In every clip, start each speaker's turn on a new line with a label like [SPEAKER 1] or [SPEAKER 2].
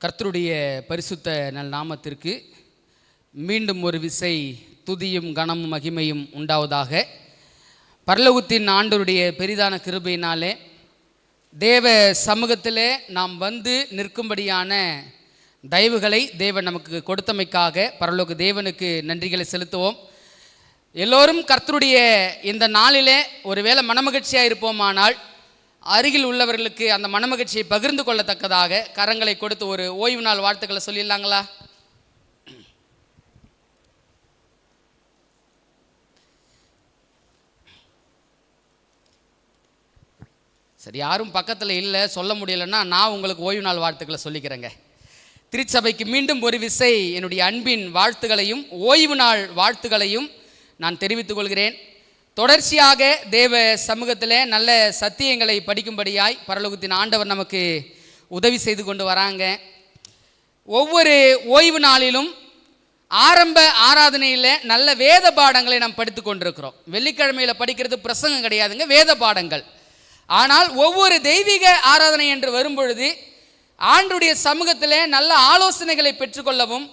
[SPEAKER 1] கர்த்தருடைய பரிசுத்த நல் நாமத்திற்கு மீண்டும் ஒரு விசை துதியும் கனமும் மகிமையும் உண்டாவதாக. பரலோகத்தின் ஆண்டவருடைய பெரிதான கிருபையினாலே தேவ சமூகத்திலே நாம் வந்து நிற்கும்படியான தயவுகளை தேவன் நமக்கு கொடுத்தமைக்காக பரலோக தேவனுக்கு நன்றிகளை செலுத்துவோம். எல்லோரும் கர்த்தருடைய இந்த நாளிலே ஒருவேளை மனமகிழ்ச்சியாக இருப்போமானால் அருகில் உள்ளவர்களுக்கு அந்த மனமகிழ்ச்சியை பகிர்ந்து கொள்ளத்தக்கதாக கரங்களை கொடுத்து ஒரு ஓய்வு நாள் வாழ்த்துக்களை சொல்லிடலாங்களா? சரி, யாரும் பக்கத்தில் இல்லை, சொல்ல முடியலைன்னா நான் உங்களுக்கு ஓய்வு நாள் வாழ்த்துக்களை சொல்லிக்கிறேங்க. திருச்சபைக்கு மீண்டும் ஒரு விசை என்னுடைய அன்பின் வாழ்த்துக்களையும் ஓய்வு நாள் வாழ்த்துக்களையும் நான் தெரிவித்துக் கொள்கிறேன். தொடர்ச்சியாக தேவ சமூகத்தில் நல்ல சத்தியங்களை படிக்கும்படியாய் பரலோகத்தின் ஆண்டவர் நமக்கு உதவி செய்து கொண்டு வராங்க. ஒவ்வொரு ஓய்வு நாளிலும் ஆரம்ப ஆராதனையில் நல்ல வேத பாடங்களை நாம் படித்து கொண்டிருக்கிறோம். வெள்ளிக்கிழமையில் படிக்கிறது பிரசங்கம் கிடையாதுங்க, வேத பாடங்கள். ஆனால் ஒவ்வொரு தெய்வீக ஆராதனை என்று வரும்பொழுது ஆண்டுடைய சமூகத்தில் நல்ல ஆலோசனைகளை பெற்றுக்கொள்ளவும்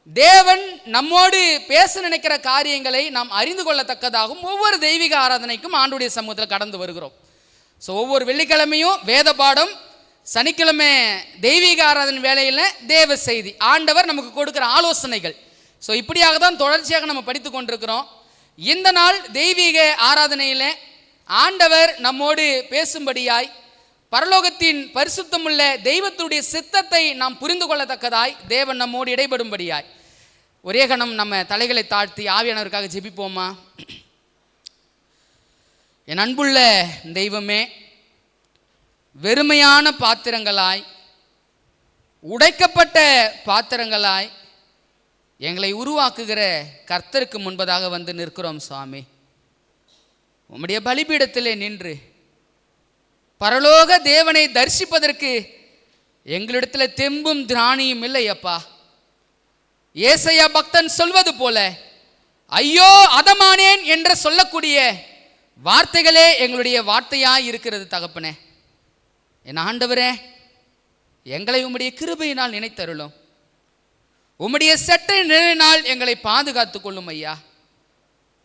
[SPEAKER 1] தேவன் நம்மோடு பேச நினைக்கிற காரியங்களை நாம் அறிந்து கொள்ளத்தக்கதாகவும் ஒவ்வொரு தெய்வீக ஆராதனைக்கும் ஆண்டுடைய சமூகத்தில் கடந்து வருகிறோம். ஸோ ஒவ்வொரு வெள்ளிக்கிழமையும் வேத பாடம், சனிக்கிழமை தெய்வீக ஆராதனை வேலையில் தேவ செய்தி, ஆண்டவர் நமக்கு கொடுக்குற ஆலோசனைகள். ஸோ இப்படியாக தான் தொடர்ச்சியாக நம்ம படித்து கொண்டிருக்கிறோம். இந்த நாள் தெய்வீக ஆராதனையில் ஆண்டவர் நம்மோடு பேசும்படியாய் பரலோகத்தின் பரிசுத்தமுள்ள தெய்வத்துடைய சித்தத்தை நாம் புரிந்து கொள்ளத்தக்கதாய் தேவன் நம்மோடு இடைபடும்படியாய் ஒரே கணம் நம்ம தலைகளை தாழ்த்தி ஆவியானவருக்காக ஜெபிப்போமா? என் அன்புள்ள தெய்வமே, வெறுமையான பாத்திரங்களாய், உடைக்கப்பட்ட பாத்திரங்களாய் எங்களை உருவாக்குகிற கர்த்தருக்கு முன்பதாக வந்து நிற்கிறோம் சுவாமி. உம்முடைய பலிபீடத்திலே நின்று பரலோக தேவனை தரிசிப்பதற்கு எங்களிடத்தில் தெம்பும் திராணியும் இல்லை அப்பா. ஏசையா பக்தன் சொல்வது போல ஐயோ அதமானேன் என்று சொல்லக்கூடிய வார்த்தைகளே எங்களுடைய வார்த்தையாய் இருக்கிறது தகப்பனே. என் ஆண்டவரே, எங்களை உம்முடைய கிருபையினால் நினைத்தருளும். உம்முடைய செட்டை நிழலினால் எங்களை பாதுகாத்து கொள்ளும் ஐயா.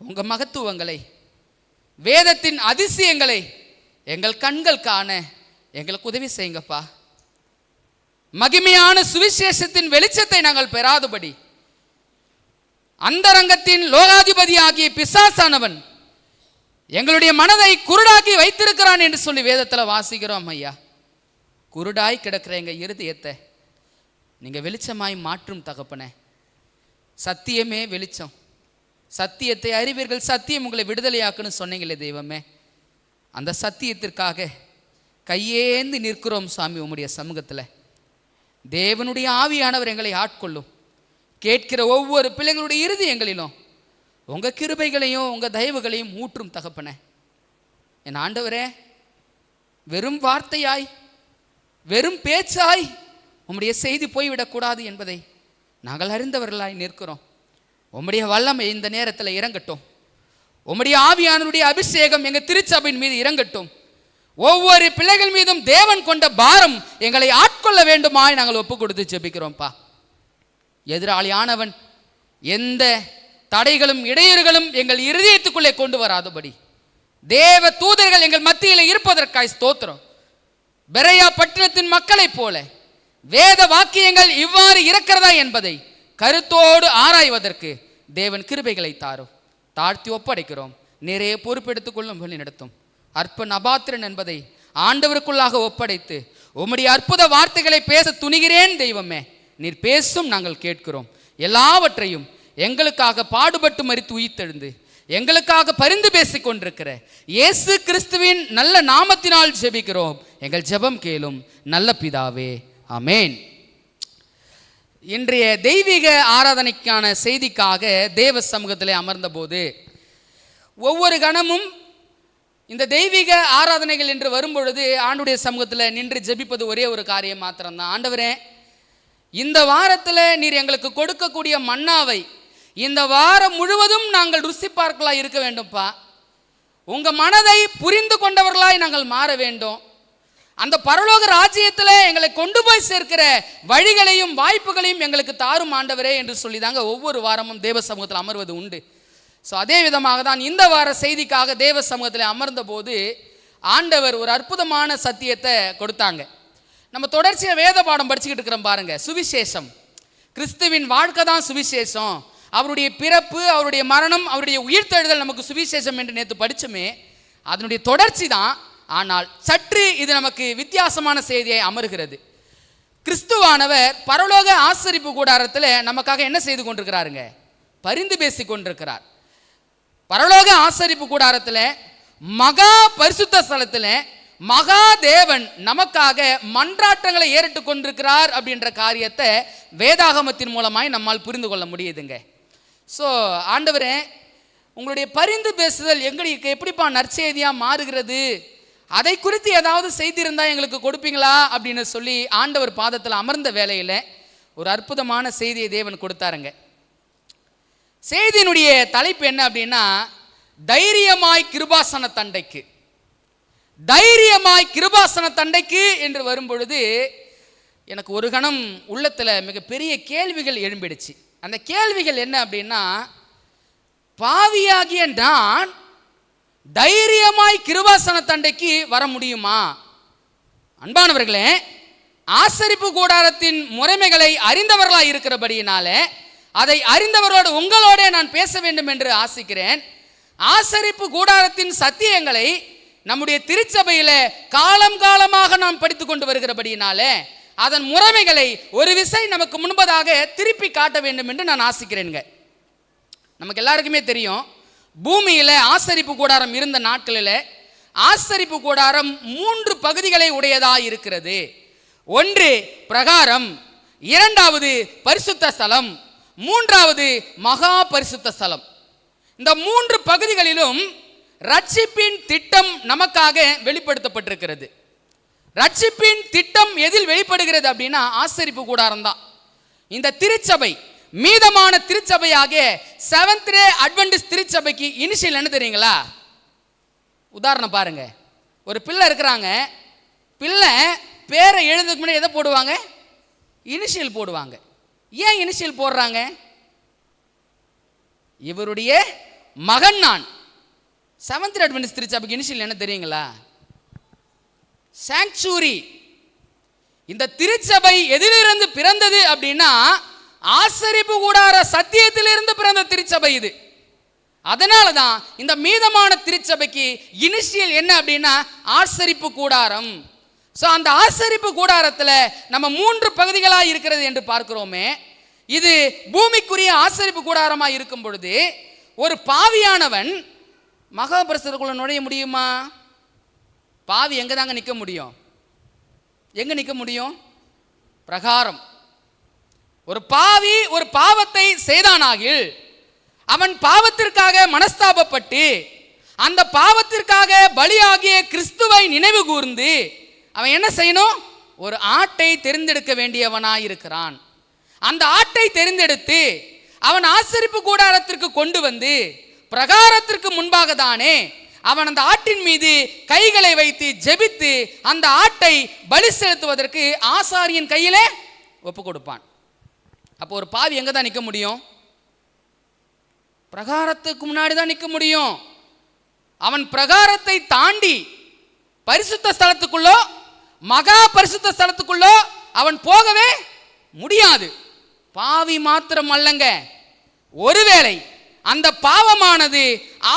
[SPEAKER 1] உங்க மகத்துவங்களை, வேதத்தின் அதிசயங்களை எங்கள் கண்கள் காண எங்களுக்கு உதவி செய்யுங்கப்பா. மகிமையான சுவிசேஷத்தின் வெளிச்சத்தை நாங்கள் பெறாதபடி அந்தரங்கத்தின் லோகாதிபதி ஆகிய பிசாசானவன் எங்களுடைய மனதை குருடாக்கி வைத்திருக்கிறான் என்று சொல்லி வேதத்தில் வாசிக்கிறோம் ஐயா. குருடாய் கிடக்கிற எங்கள் இருதயத்தை நீங்க வெளிச்சமாய் மாற்றும் தகப்பனே. சத்தியமே வெளிச்சம், சத்தியத்தை அறிவீர்கள், சத்தியம் உங்களை விடுதலையாக்குன்னு சொன்னீங்களே தெய்வமே. அந்த சத்தியத்திற்காக கையேந்து நிற்கிறோம் சாமி உம்முடைய சமூகத்தில். தேவனுடைய ஆவியானவர் எங்களை ஆட்கொள்ளும். கேட்கிற ஒவ்வொரு பிள்ளைகளுடைய இருதயங்களிலும் உங்க கிருபைகளையும் உங்க தயவுகளையும் ஊற்றும் தகப்பனே. என் ஆண்டவரே, வெறும் வார்த்தையாய், வெறும் பேச்சாய் உம்முடைய செய்தி போய்விடக்கூடாது என்பதை நாங்கள் அறிந்தவர்களாய் நிற்கிறோம். உம்முடைய வல்லமை இந்த நேரத்தில் இறங்கட்டும். உம்முடைய ஆவியானவருடைய அபிஷேகம் எங்க திருச்சபையின் மீது இறங்கட்டும். ஒவ்வொரு பிள்ளைகள் மீதும் தேவன் கொண்ட பாரம் எங்களை ஆட்கொள்ள வேண்டுமாய் நாங்கள் ஒப்பு கொடுத்து ஜெபிக்கிறோம்ப்பா. எதிராளியானவன் எந்த தடைகளும் இடையூறுகளும் எங்கள் இருதயத்துக்குள்ளே கொண்டு வராதபடி தேவ தூதர்கள் எங்கள் மத்தியில் இருப்பதற்காய் ஸ்தோத்திரம். பெரையா பட்டணத்தின் மக்களைப் போல வேத வாக்கியங்கள் இவ்வாறு இருக்கிறதா என்பதை கருத்தோடு ஆராய்வதற்கு தேவன் கிருபைகளை தாரும். தாழ்த்தி ஒப்படைக்கிறோம். நிறைய பொறுப்பெடுத்துக் கொள்ளும் வழி நடத்தும். அற்ப நபாத்திரன் என்பதை ஆண்டவருக்குள்ளாக ஒப்படைத்து உம்முடைய அற்புத வார்த்தைகளை பேச துணிகிறேன் தெய்வமே. நீர் பேசும், நாங்கள் கேட்கிறோம். எல்லாவற்றையும் எங்களுக்காக பாடுபட்டு மரித்து உயிர்த்தெழுந்து எங்களுக்காக பரிந்து பேசிக் கொண்டிருக்கிற இயேசு கிறிஸ்துவின் நல்ல நாமத்தினால் ஜெபிக்கிறோம். எங்கள் ஜெபம் கேளும் நல்ல பிதாவே, ஆமேன். இன்றைய தெய்வீக ஆராதனைக்கான செய்திக்காக தேவ சமூகத்திலே அமர்ந்த போது ஒவ்வொரு கணமும் இந்த தெய்வீக ஆராதனைகள் என்று வரும்பொழுது ஆண்டுடைய சமூகத்தில் நின்று ஜெபிப்பது ஒரே ஒரு காரியம் மாத்திரம்தான். ஆண்டவரே, இந்த வாரத்தில் நீர் எங்களுக்கு கொடுக்கக்கூடிய மன்னாவை இந்த வாரம் முழுவதும் நாங்கள் ருசி பார்க்கலாய் இருக்க வேண்டும்ப்பா. உங்க மனதை புரிந்து கொண்டவர்களாய் நாங்கள் மாற வேண்டும். அந்த பரலோக ராஜ்யத்தில் எங்களை கொண்டு போய் சேர்க்கிற வழிகளையும் வாய்ப்புகளையும் எங்களுக்கு தாரும் ஆண்டவரே என்று சொல்லி தாங்க ஒவ்வொரு வாரமும் தேவ சமூகத்தில் அமர்வது உண்டு. ஸோ அதே விதமாக தான் இந்த வார செய்திக்காக தேவ சமூகத்தில் அமர்ந்த போது ஆண்டவர் ஒரு அற்புதமான சத்தியத்தை கொடுத்தாங்க. நம்ம தொடர்ச்சியாக வேத பாடம் படிச்சுக்கிட்டு இருக்கிறோம் பாருங்க. சுவிசேஷம், கிறிஸ்துவின் வாழ்க்கை தான் சுவிசேஷம். அவருடைய பிறப்பு, அவருடைய மரணம், அவருடைய உயிர்த்தெழுதல் நமக்கு சுவிசேஷம் என்று நேற்று படிச்சுமே, அதனுடைய தொடர்ச்சி தான். ஆனால் சற்று இது நமக்கு வித்தியாசமான செய்தியை அமர்கிறது. கிறிஸ்துவானவர் பரலோக ஆசரிப்பு கூடாரத்தில் நமக்காக என்ன செய்து கொண்டிருக்கிறாருங்க? பரிந்து பேசி கொண்டிருக்கிறார். பரலோக ஆசரிப்பு கூடாரத்தில் மகா பரிசுத்த ஸ்தலத்தில் மகா தேவன் நமக்காக மன்றாட்டங்களை ஏறிட்டு கொண்டிருக்கிறார் அப்படின்ற காரியத்தை வேதாகமத்தின் மூலமாய் நம்மால் புரிந்து கொள்ள முடியுதுங்க. ஸோ ஆண்டவரே, உங்களுடைய பரிந்து பேசுதல் எங்களுக்கு எப்படிப்பா நற்செய்தியாக மாறுகிறது, அதை குறித்து ஏதாவது செய்திருந்தால் எங்களுக்கு கொடுப்பீங்களா அப்படின்னு சொல்லி ஆண்டவர் பாதத்தில் அமர்ந்த வேளையில் ஒரு அற்புதமான செய்தியை தேவன் கொடுத்தாருங்க. செய்தியினுடைய தலைப்பு என்ன அப்படின்னா, தைரியமாய் கிருபாசன தண்டைக்கு. தைரியமாய் கிருபாசன தண்டைக்கு என்று வரும்பொழுது எனக்கு ஒரு கணம் உள்ளத்தில் மிகப்பெரிய கேள்விகள் எழும்பிடுச்சு. அந்த கேள்விகள் என்ன அப்படின்னா, பாவியாகிய நான் தைரியமாய் கிருபாசன தண்டைக்கு வர முடியுமா? அன்பானவர்களே, ஆசரிப்பு கூடாரத்தின் முறைமைகளை அறிந்தவர்களாக இருக்கிறபடியினால அதை அறிந்தவர்களோடு உங்களோட நான் பேச வேண்டும் என்று ஆசிக்கிறேன். ஆசரிப்பு கூடாரத்தின் சத்தியங்களை நம்முடைய திருச்சபையில காலம் காலமாக நாம் படித்துக் கொண்டு வருகிறபடியினால அதன் முறைமைகளை ஒரு விசை நமக்கு முன்பதாக திருப்பி காட்ட வேண்டும் என்று நான் ஆசிக்கிறேனுங்க. நமக்கு எல்லாருக்குமே தெரியும், பூமியில ஆசரிப்பு கூடாரம் இருந்த நாட்களில் ஆசரிப்பு கூடாரம் 3 பகுதிகளை உடையதாக இருக்கிறது. ஒன்று பிரகாரம், இரண்டாவது பரிசுத்த ஸ்தலம், மூன்றாவது மகா பரிசுத்த ஸ்தலம். இந்த 3 பகுதிகளிலும் ரட்சிப்பின் திட்டம் நமக்காக வெளிப்படுத்தப்பட்டிருக்கிறது. ரட்சிப்பின் திட்டம் எதில் வெளிப்படுகிறது அப்படின்னா ஆசரிப்பு கூடாரம் தான். இந்த திருச்சபை, மீதமான திருச்சபையாக செவன்த் டே அட்வென்டிஸ்ட் திருச்சபைக்கு இனிஷியல் என்ன தெரியுங்களா? உதாரணம் பாருங்க. ஒரு பிள்ளை இருக்கிறாங்க, பிள்ளை பேரை எழுதுறதுக்கு முன்னாடி எதை போடுவாங்க? இனிஷியல் போடுவாங்க. ஏன் இனிஷியல் போடுறாங்க? இவருடைய மகன் நான். செவன்த் டே அட்வென்டிஸ்ட் திருச்சபைக்கு இனிஷியல் என்ன தெரியுங்களா? சாங்சுரி. இந்த திருச்சபை எதிலிருந்து பிறந்தது அப்படின்னா ஆசரிப்பு கூடார சத்தியத்திலிருந்து பிறந்த திருச்சபை இது. அதனால தான் இந்த மீதமான திருச்சபைக்கு இனிஷியல் என்ன அப்படின்னா ஆசரிப்பு கூடாரம். ஸோ அந்த ஆசரிப்பு கூடாரத்தில் நம்ம 3 பகுதிகளாக இருக்கிறது என்று பார்க்கிறோமே. இது பூமிக்குரிய ஆசரிப்பு கூடாரமாக இருக்கும் பொழுது ஒரு பாவியானவன் மகாபரிசுத்தத்துக்குள்ள நுழைய முடியுமா? பாவி எங்கே தாங்க நிற்க முடியும்? எங்கே நிற்க முடியும்? பிரகாரம். ஒரு பாவி ஒரு பாவத்தை செய்தானாகில் அவன் பாவத்திற்காக மனஸ்தாபப்பட்டு அந்த பாவத்திற்காக பலியாகிய கிறிஸ்துவை நினைவு கூர்ந்து அவன் என்ன செய்யணும்? ஒரு ஆட்டை தெரிந்தெடுக்க வேண்டியவனாயிருக்கிறான். அந்த ஆட்டை தெரிந்தெடுத்து அவன் ஆசரிப்பு கூடாரத்திற்கு கொண்டு வந்து பிரகாரத்திற்கு முன்பாக தானே அவன் அந்த ஆட்டின் மீது கைகளை வைத்து ஜெபித்து அந்த ஆட்டை பலி செலுத்துவதற்கு ஆசாரியன் கையிலே ஒப்பு கொடுப்பான். அப்போ ஒரு பாவி எங்க தான் நிற்க முடியும்? பிரகாரத்துக்கு முன்னாடி தான் நிற்க முடியும். அவன் பிரகாரத்தை தாண்டி பரிசுத்த ஸ்தலத்துக்குள்ளோ மகா பரிசுத்த ஸ்தலத்துக்குள்ளோ அவன் போகவே முடியாது. பாவி மாத்திரம் அல்லங்க, ஒருவேளை அந்த பாவமானது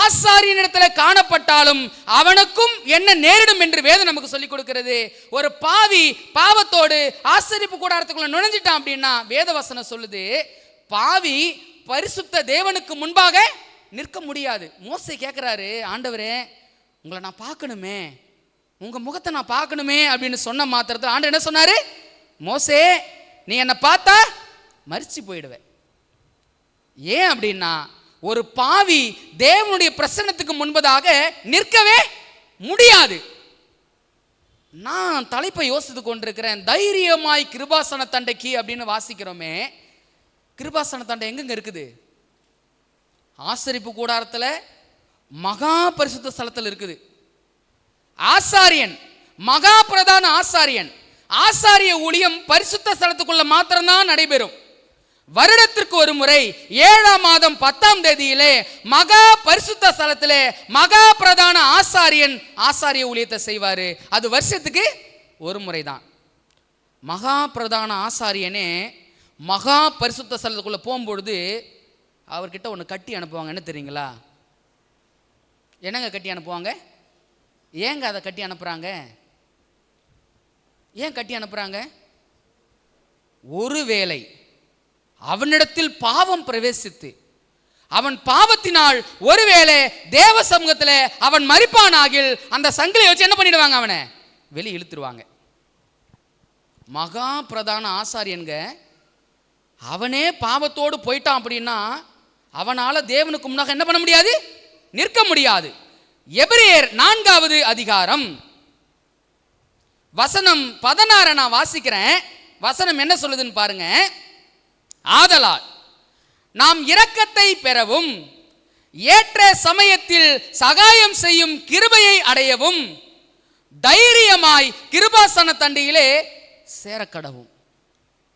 [SPEAKER 1] ஆசாரியனிடத்தில் காணப்பட்டாலும் அவனுக்கும் என்ன நேரிடும் என்று வேதம் நமக்கு சொல்லிக் கொடுக்கிறது. ஒரு பாவி பாவத்தோடு ஆசரிப்பு கூடாரத்துக்குள்ள நுழைஞ்சிட்டான் அப்படின்னா வேதவசனம் சொல்லுது, பாவி பரிசுத்த தேவனுக்கு முன்பாக நிற்க முடியாது. மோசே கேட்கிறாரு, ஆண்டவரே உங்களை நான் பார்க்கணுமே, உங்க முகத்தை நான் பார்க்கணுமே அப்படின்னு சொன்ன மாத்திரத்தில் ஆண்டவர் என்ன சொன்னாரு? மோசே நீ என்னை பார்த்தா மரிச்சு போயிடுவேன். ஏன் அப்படின்னா ஒரு பாவி தேவனுடைய பிரசன்னத்துக்கு முன்பதாக நிற்கவே முடியாது. நான் தலைப்பை யோசித்து கொண்டிருக்கிறேன். தைரியமாய் கிருபாசன தண்டைக்கு அப்படின்னு வாசிக்கிறோமே. கிருபாசன தண்டை எங்கெங்க இருக்குது? ஆசரிப்பு கூடாரத்தில் மகா பரிசுத்த ஸ்தலத்தில் இருக்குது. ஆசாரியன் மகா பிரதான ஆசாரியன். ஆசாரிய ஊழியம் பரிசுத்த ஸ்தலத்துக்குள்ள மாத்திரம்தான் நடைபெறும். வருடத்திற்கு ஒரு முறை 7ஆம் மாதம் 10ஆம் தேதியிலே மகா பரிசுத்த ஸ்தலத்திலே மகா பிரதான ஆசாரியன் ஆசாரிய ஊழியத்தை செய்வாரு. அது வருஷத்துக்கு ஒரு முறை தான். மகா பிரதான ஆசாரியனே மகா பரிசுத்த ஸ்தலத்துக்குள்ள போகும்பொழுது அவர்கிட்ட ஒன்று கட்டி அனுப்புவாங்க. என்ன தெரியுங்களா? என்னங்க கட்டி அனுப்புவாங்க? ஏங்க அதை கட்டி அனுப்புறாங்க? ஏன் கட்டி அனுப்புறாங்க? ஒருவேளை அவனிடத்தில் பாவம் பிரவேசித்து அவன் பாவத்தினால் ஒருவேளை தேவ சமூகத்தில் அவன் மரிப்பானாகில் அந்த சங்கிலியை வச்சு என்ன பண்ணிடுவாங்க? அவனை வெளியே இழுத்துருவாங்க. மகா பிரதான ஆசாரியன்க அவனே பாவத்தோடு போயிட்டான் அப்படின்னா அவனால தேவனுக்கு முன்னாக என்ன பண்ண முடியாது? நிற்க முடியாது. எபிரேயர் 4வது அதிகாரம் வசனம் 16 நான் வாசிக்கிறேன். வசனம் என்ன சொல்லுதுன்னு பாருங்க. ஆதலால் நாம் இரக்கத்தை பெறவும் ஏற்ற சமயத்தில் சகாயம் செய்யும் கிருபையை அடையவும் தைரியமாய் கிருபாசன தண்டியிலே சேரக்கடவும்.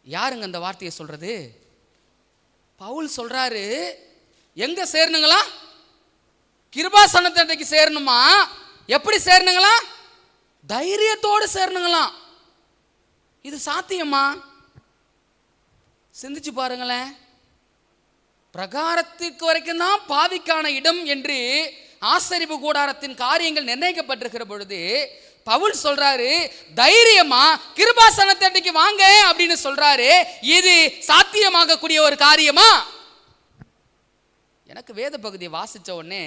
[SPEAKER 1] யாருங்க அந்த வார்த்தையை சொல்றது? பவுல் சொல்றாரு. எங்க சேரணுங்களா? கிருபாசன தண்டைக்கு சேரணுமா? எப்படி சேரணுங்களா? தைரியத்தோடு சேரணுங்களாம். இது சாத்தியமா? சிந்திச்சு பாருங்களேன். பிரகாரத்துக்கு வரைக்கும் தான் பாவிக்கான இடம் என்று ஆசரிப்பு கூடாரத்தின் காரியங்கள் நிர்ணயிக்கப்பட்டிருக்கிற பொழுது பவுல் சொல்றாரு, தைரியமா கிருபாசன தண்டைக்கு வாங்க அப்படின்னு சொல்றாரு. இது சாத்தியமாக கூடிய ஒரு காரியமா? எனக்கு வேத பகுதியை வாசிச்ச உடனே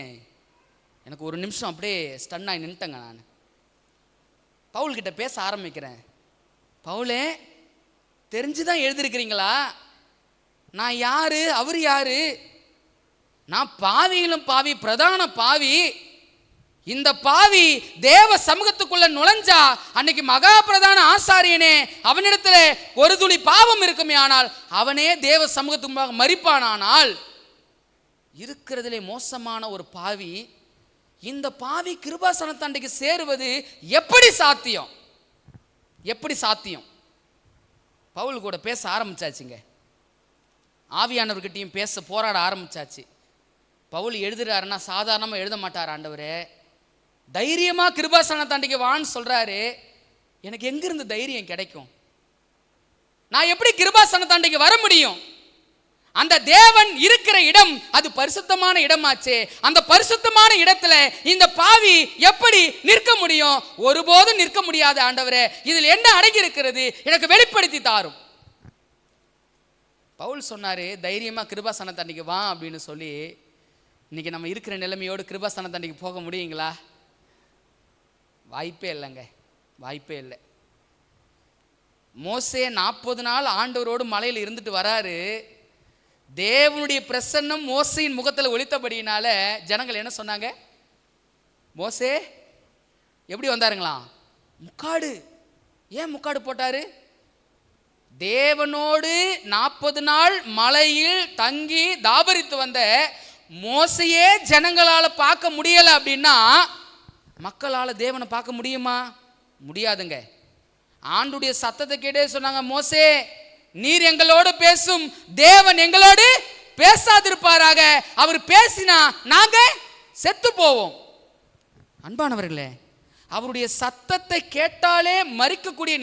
[SPEAKER 1] எனக்கு ஒரு நிமிஷம் அப்படியே ஸ்டன் ஆகி நின்ட்டேங்க. நான் பவுல்கிட்ட பேச ஆரம்பிக்கிறேன். பவுலே, தெரிஞ்சுதான் எழுதிருக்கிறீங்களா? நான் யாரு, அவர் யாரு? நான் பாவியிலும் பாவி, பிரதான பாவி. இந்த பாவி தேவ சமூகத்துக்குள்ள நுழைஞ்சா அன்னைக்கு மகா பிரதான ஆசாரியனே அவனிடத்துல ஒரு துளி பாவம் இருக்குமே ஆனால் அவனே தேவ சமூகத்துக்கு மரிப்பானால் இருக்கிறதுலே மோசமான ஒரு பாவி இந்த பாவி கிருபாசன தண்டைக்கு சேருவது எப்படி சாத்தியம்? எப்படி சாத்தியம்? பவுல் கூட பேச ஆரம்பிச்சாச்சுங்க. ஆவியானவர்கிட்டையும் பேச போராட ஆரம்பிச்சாச்சு. பவுல் எழுதுறாருன்னா சாதாரணமாக எழுத மாட்டார். ஆண்டவரே, தைரியமா கிருபாசன தண்டைக்கு வான்னு சொல்றாரு. எனக்கு எங்கிருந்து தைரியம் கிடைக்கும்? நான் எப்படி கிருபாசன தண்டைக்கு வர முடியும்? அந்த தேவன் இருக்கிற இடம் அது பரிசுத்தமான இடமாச்சே. அந்த பரிசுத்தமான இடத்துல இந்த பாவி எப்படி நிற்க முடியும்? ஒருபோதும் நிற்க முடியாது. ஆண்டவரே, இதில் என்ன அடங்கி இருக்கிறது? எனக்கு வெளிப்படுத்தி தாரும். பவுல் சொன்னாரு, தைரியமா கிருபாசன தண்டைக்கு வா அப்படின்னு சொல்லி. இன்னைக்கு நம்ம இருக்கிற நிலைமையோடு கிருபாசன தண்டைக்கு போக முடியுங்களா? வாய்ப்பே இல்லைங்க, வாய்ப்பே இல்லை. மோசே 40 நாள் ஆண்டவரோடு மலையில் இருந்துட்டு வராரு. தேவனுடைய பிரசன்னம் மோசையின் முகத்தில் ஒளித்தபடியினால ஜனங்கள் என்ன சொன்னாங்க? மோசே எப்படி வந்தாருங்களா? முக்காடு. ஏன் முக்காடு போட்டாரு? தேவனோடு 40 நாள் மலையில் தங்கி தாபரித்து வந்த மோசையே ஜனங்களால் பார்க்க முடியலை அப்படின்னா மக்களால் தேவனை பார்க்க முடியுமா? முடியாதுங்க. ஆண்டுடைய சத்தத்தை கேட்டே சொன்னாங்க, மோசே நீர் எங்களோடு பேசும், தேவன் எங்களோடு பேசாதிருப்பாராக. அவர் பேசினா நாங்க செத்து போவோம். அன்பானவர்களே, அவருடைய சத்தத்தை கேட்டாலே மரிக்கக்கூடிய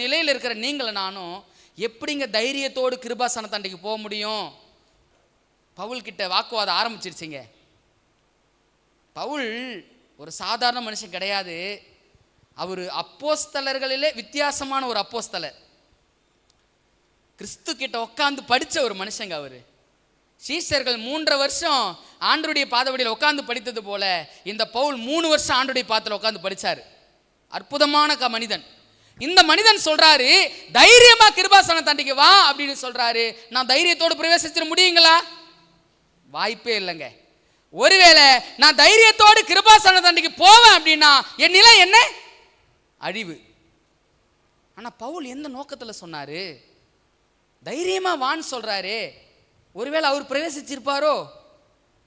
[SPEAKER 1] நிலையில் இருக்கிற நீங்கள நானும் எப்படிங்க தைரியத்தோடு கிருபாசன தண்டைக்கு போக முடியும்? பவுல் கிட்ட வாக்குவாதம் ஆரம்பிச்சிருச்சிங்க. பவுல் ஒரு சாதாரண மனுஷன் கிடையாது. அவர் அப்போஸ்தலர்களிலே வித்தியாசமான ஒரு அப்போஸ்தலர். கிறிஸ்து கிட்ட உட்காந்து படித்த ஒரு மனுஷங்க. அவர் சீஷர்கள் 3.5 வருஷம் ஆண்டருடைய பாதவடியில் உட்காந்து படித்தது போல இந்த பவுல் 3 வருஷம் ஆண்டருடைய பாதத்தில் உட்காந்து படித்தார். அற்புதமான மனிதன். இந்த மனிதன் சொல்றாரு, தைரியமா கிருபாசன தண்டைக்கு வா அப்படின்னு சொல்றாரு. நான் தைரியத்தோடு பிரவேசிச்சிட முடியுங்களா? வாய்ப்பே இல்லைங்க. ஒருவேளை நான் தைரியத்தோடு கிருபாசன தண்டைக்கு போவேன் அப்படின்னா என் நிலை என்ன? அழிவு. ஆனா பவுல் எந்த நோக்கத்தில் சொன்னாரு? தைரியமா வான்னு சொல்றாரு. ஒருவேளை அவர் பிரவேசிச்சிருப்பாரோ?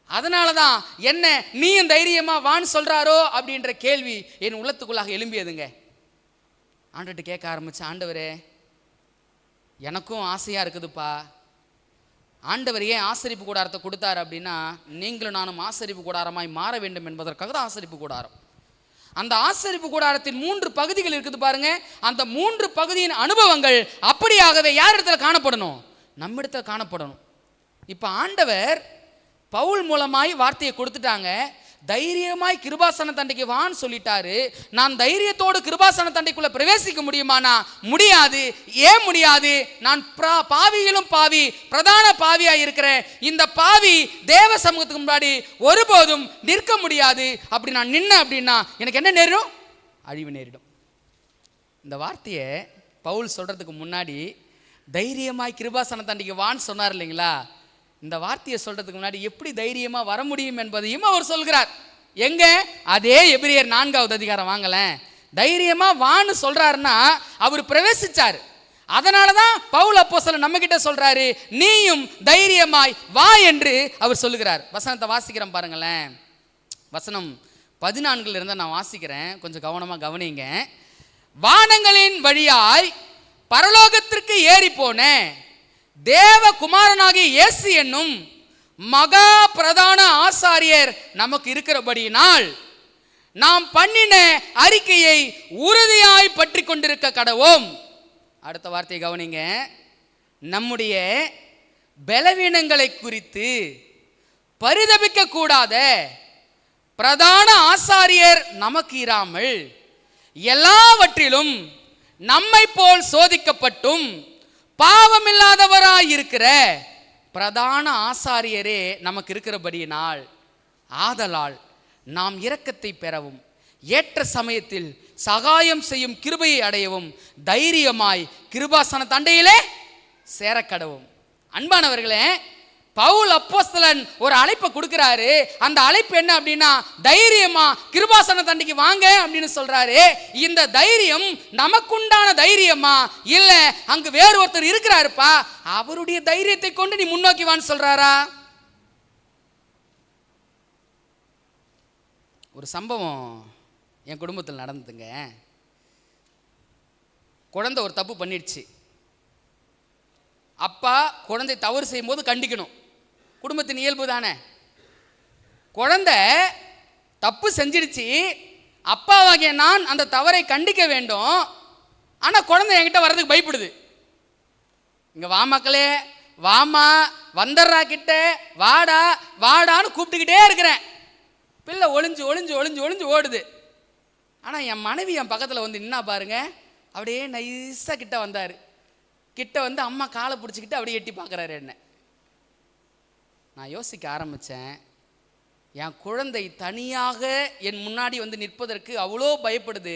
[SPEAKER 1] அதனாலதான் என்ன நீயும் தைரியமா வான்னு சொல்றாரோ அப்படின்ற கேள்வி என் உள்ளத்துக்குள்ளாக எழும்பியதுங்க. ஆண்டவர்கிட்ட கேட்க ஆரம்பித்தேன், ஆண்டவரே எனக்கும் ஆசையாக இருக்குதுப்பா. ஆண்டவர் ஏன் ஆசரிப்பு கூடாரத்தை கொடுத்தாரு அப்படின்னா, நீங்களும் நானும் ஆசரிப்பு கூடாரமாய் மாற வேண்டும் என்பதற்காக தான் ஆசரிப்பு கூடாரம். அந்த ஆசரிப்பு கூடாரத்தின் 3 பகுதிகள் இருக்குது பாருங்க. அந்த 3 பகுதியின் அனுபவங்கள் அப்படியாகவே யார் இடத்துல காணப்படணும்? நம்ம இடத்துல காணப்படணும். இப்போ ஆண்டவர் பவுல் மூலமாய் வார்த்தையை கொடுத்துட்டாங்க. தைரியமாய் கிருபாசன தண்டைக்கு வான்னு சொல்லிட்டாரு. நான் தைரியத்தோடு கிருபாசன தண்டைக்குள்ள பிரவேசிக்க முடியுமானா? முடியாது. ஏன் முடியாது? நான் பாவியிலும் பாவி, பிரதான பாவியா இருக்கிறேன். இந்த பாவி தேவ சமூகத்துக்கு முன்னாடி ஒருபோதும் நிற்க முடியாது. அப்படி நான் நின்ன அப்படின்னா எனக்கு என்ன நேரிடும்? அழிவு நேரிடும். இந்த வார்த்தையை பவுல் சொல்றதுக்கு முன்னாடி தைரியமாய் கிருபாசன தண்டைக்கு வான்னு சொன்னார் இல்லைங்களா? இந்த வார்த்தையை சொல்றதுக்கு முன்னாடி எப்படி தைரியமா வர முடியும் என்பதையும் அவர் சொல்கிறார். எங்க? அதே எபிரியர் 4வது அதிகாரம் வாங்கலேன். தைரியமா வான்னு சொல்றாருன்னா அவர் பிரவேசிச்சார். அதனாலதான் பவுல் அப்போஸ்தலன் நம்ம கிட்ட சொல்றாரு, நீயும் தைரியமாய் வா என்று அவர் சொல்லுகிறார். வசனத்தை வாசிக்கிறேன் பாருங்களேன். வசனம் 14 இருந்தா நான் வாசிக்கிறேன், கொஞ்சம் கவனமா கவனிங்க. வானங்களின் வழியாய் பரலோகத்திற்கு ஏறி போன தேவகுமாரனாகிய இயேசு என்னும் மகா பிரதான ஆசாரியர் நமக்கு இருக்கிறபடியினால் நாம் பண்ணின அறிக்கையை உறுதியாய் பற்றி கொண்டிருக்க கடவோம். அடுத்த வார்த்தையை கவனிங்க. நம்முடைய பலவீனங்களை குறித்து பரிதபிக்க கூடாத பிரதான ஆசாரியர் நமக்கு இராமல் எல்லாவற்றிலும் நம்மை போல் சோதிக்கப்பட்டும் பாவமில்லாதவராயிருக்கிற பிரதான ஆசாரியரே நமக்கு இருக்கிறபடியினால் ஆதலால் நாம் இரக்கத்தை பெறவும் ஏற்ற சமயத்தில் சகாயம் செய்யும் கிருபையை அடையவும் தைரியமாய் கிருபாசன தண்டையிலே சேரக்கடவும். அன்பானவர்களே, பவுல் அப்போஸ்தலன் ஒரு அழைப்பை கொடுக்கிறாரு. அந்த அழைப்பு என்ன அப்படின்னா, தைரியமா கிருபாசன தண்டைக்கு வாங்க அப்படின்னு சொல்றாரு. இந்த தைரியம் நமக்குண்டான தைரியமா இல்ல அங்கு வேறு ஒருத்தர் இருக்கிறாருப்பா, அவருடைய தைரியத்தை கொண்டு நீ முன்னோக்கி வான்னு சொல்றாரா? ஒரு சம்பவம் என் குடும்பத்தில் நடந்ததுங்க. குழந்தை ஒரு தப்பு பண்ணிடுச்சு. அப்பா குழந்தை தவறு செய்யும் போது கண்டிக்கணும், குடும்பத்தின் இயல்பு தானே. குழந்தை தப்பு செஞ்சிடுச்சு, அப்பாவாகிய நான் அந்த தவறை கண்டிக்க வேண்டும். ஆனால் குழந்தை என்கிட்ட வர்றதுக்கு பயப்படுது. இங்க வா மக்களே, வாமா, வந்துடுறா கிட்ட, வாடா வாடான்னு கூப்பிட்டுக்கிட்டே இருக்கிறேன். பிள்ளை ஒளிஞ்சு ஒளிஞ்சு ஒளிஞ்சு ஒளிஞ்சு ஓடுது. ஆனால் என் மனைவி என் பக்கத்தில் வந்து நின்னா பாருங்க, அப்படியே நைஸாக கிட்ட வந்தார். கிட்ட வந்து அம்மா காலை பிடிச்சிக்கிட்டு அப்படியே எட்டி பார்க்குறாரு என்ன. நான் யோசிக்க ஆரம்பித்தேன், என் குழந்தை தனியாக என் முன்னாடி வந்து நிற்பதற்கு அவ்வளோ பயப்படுது.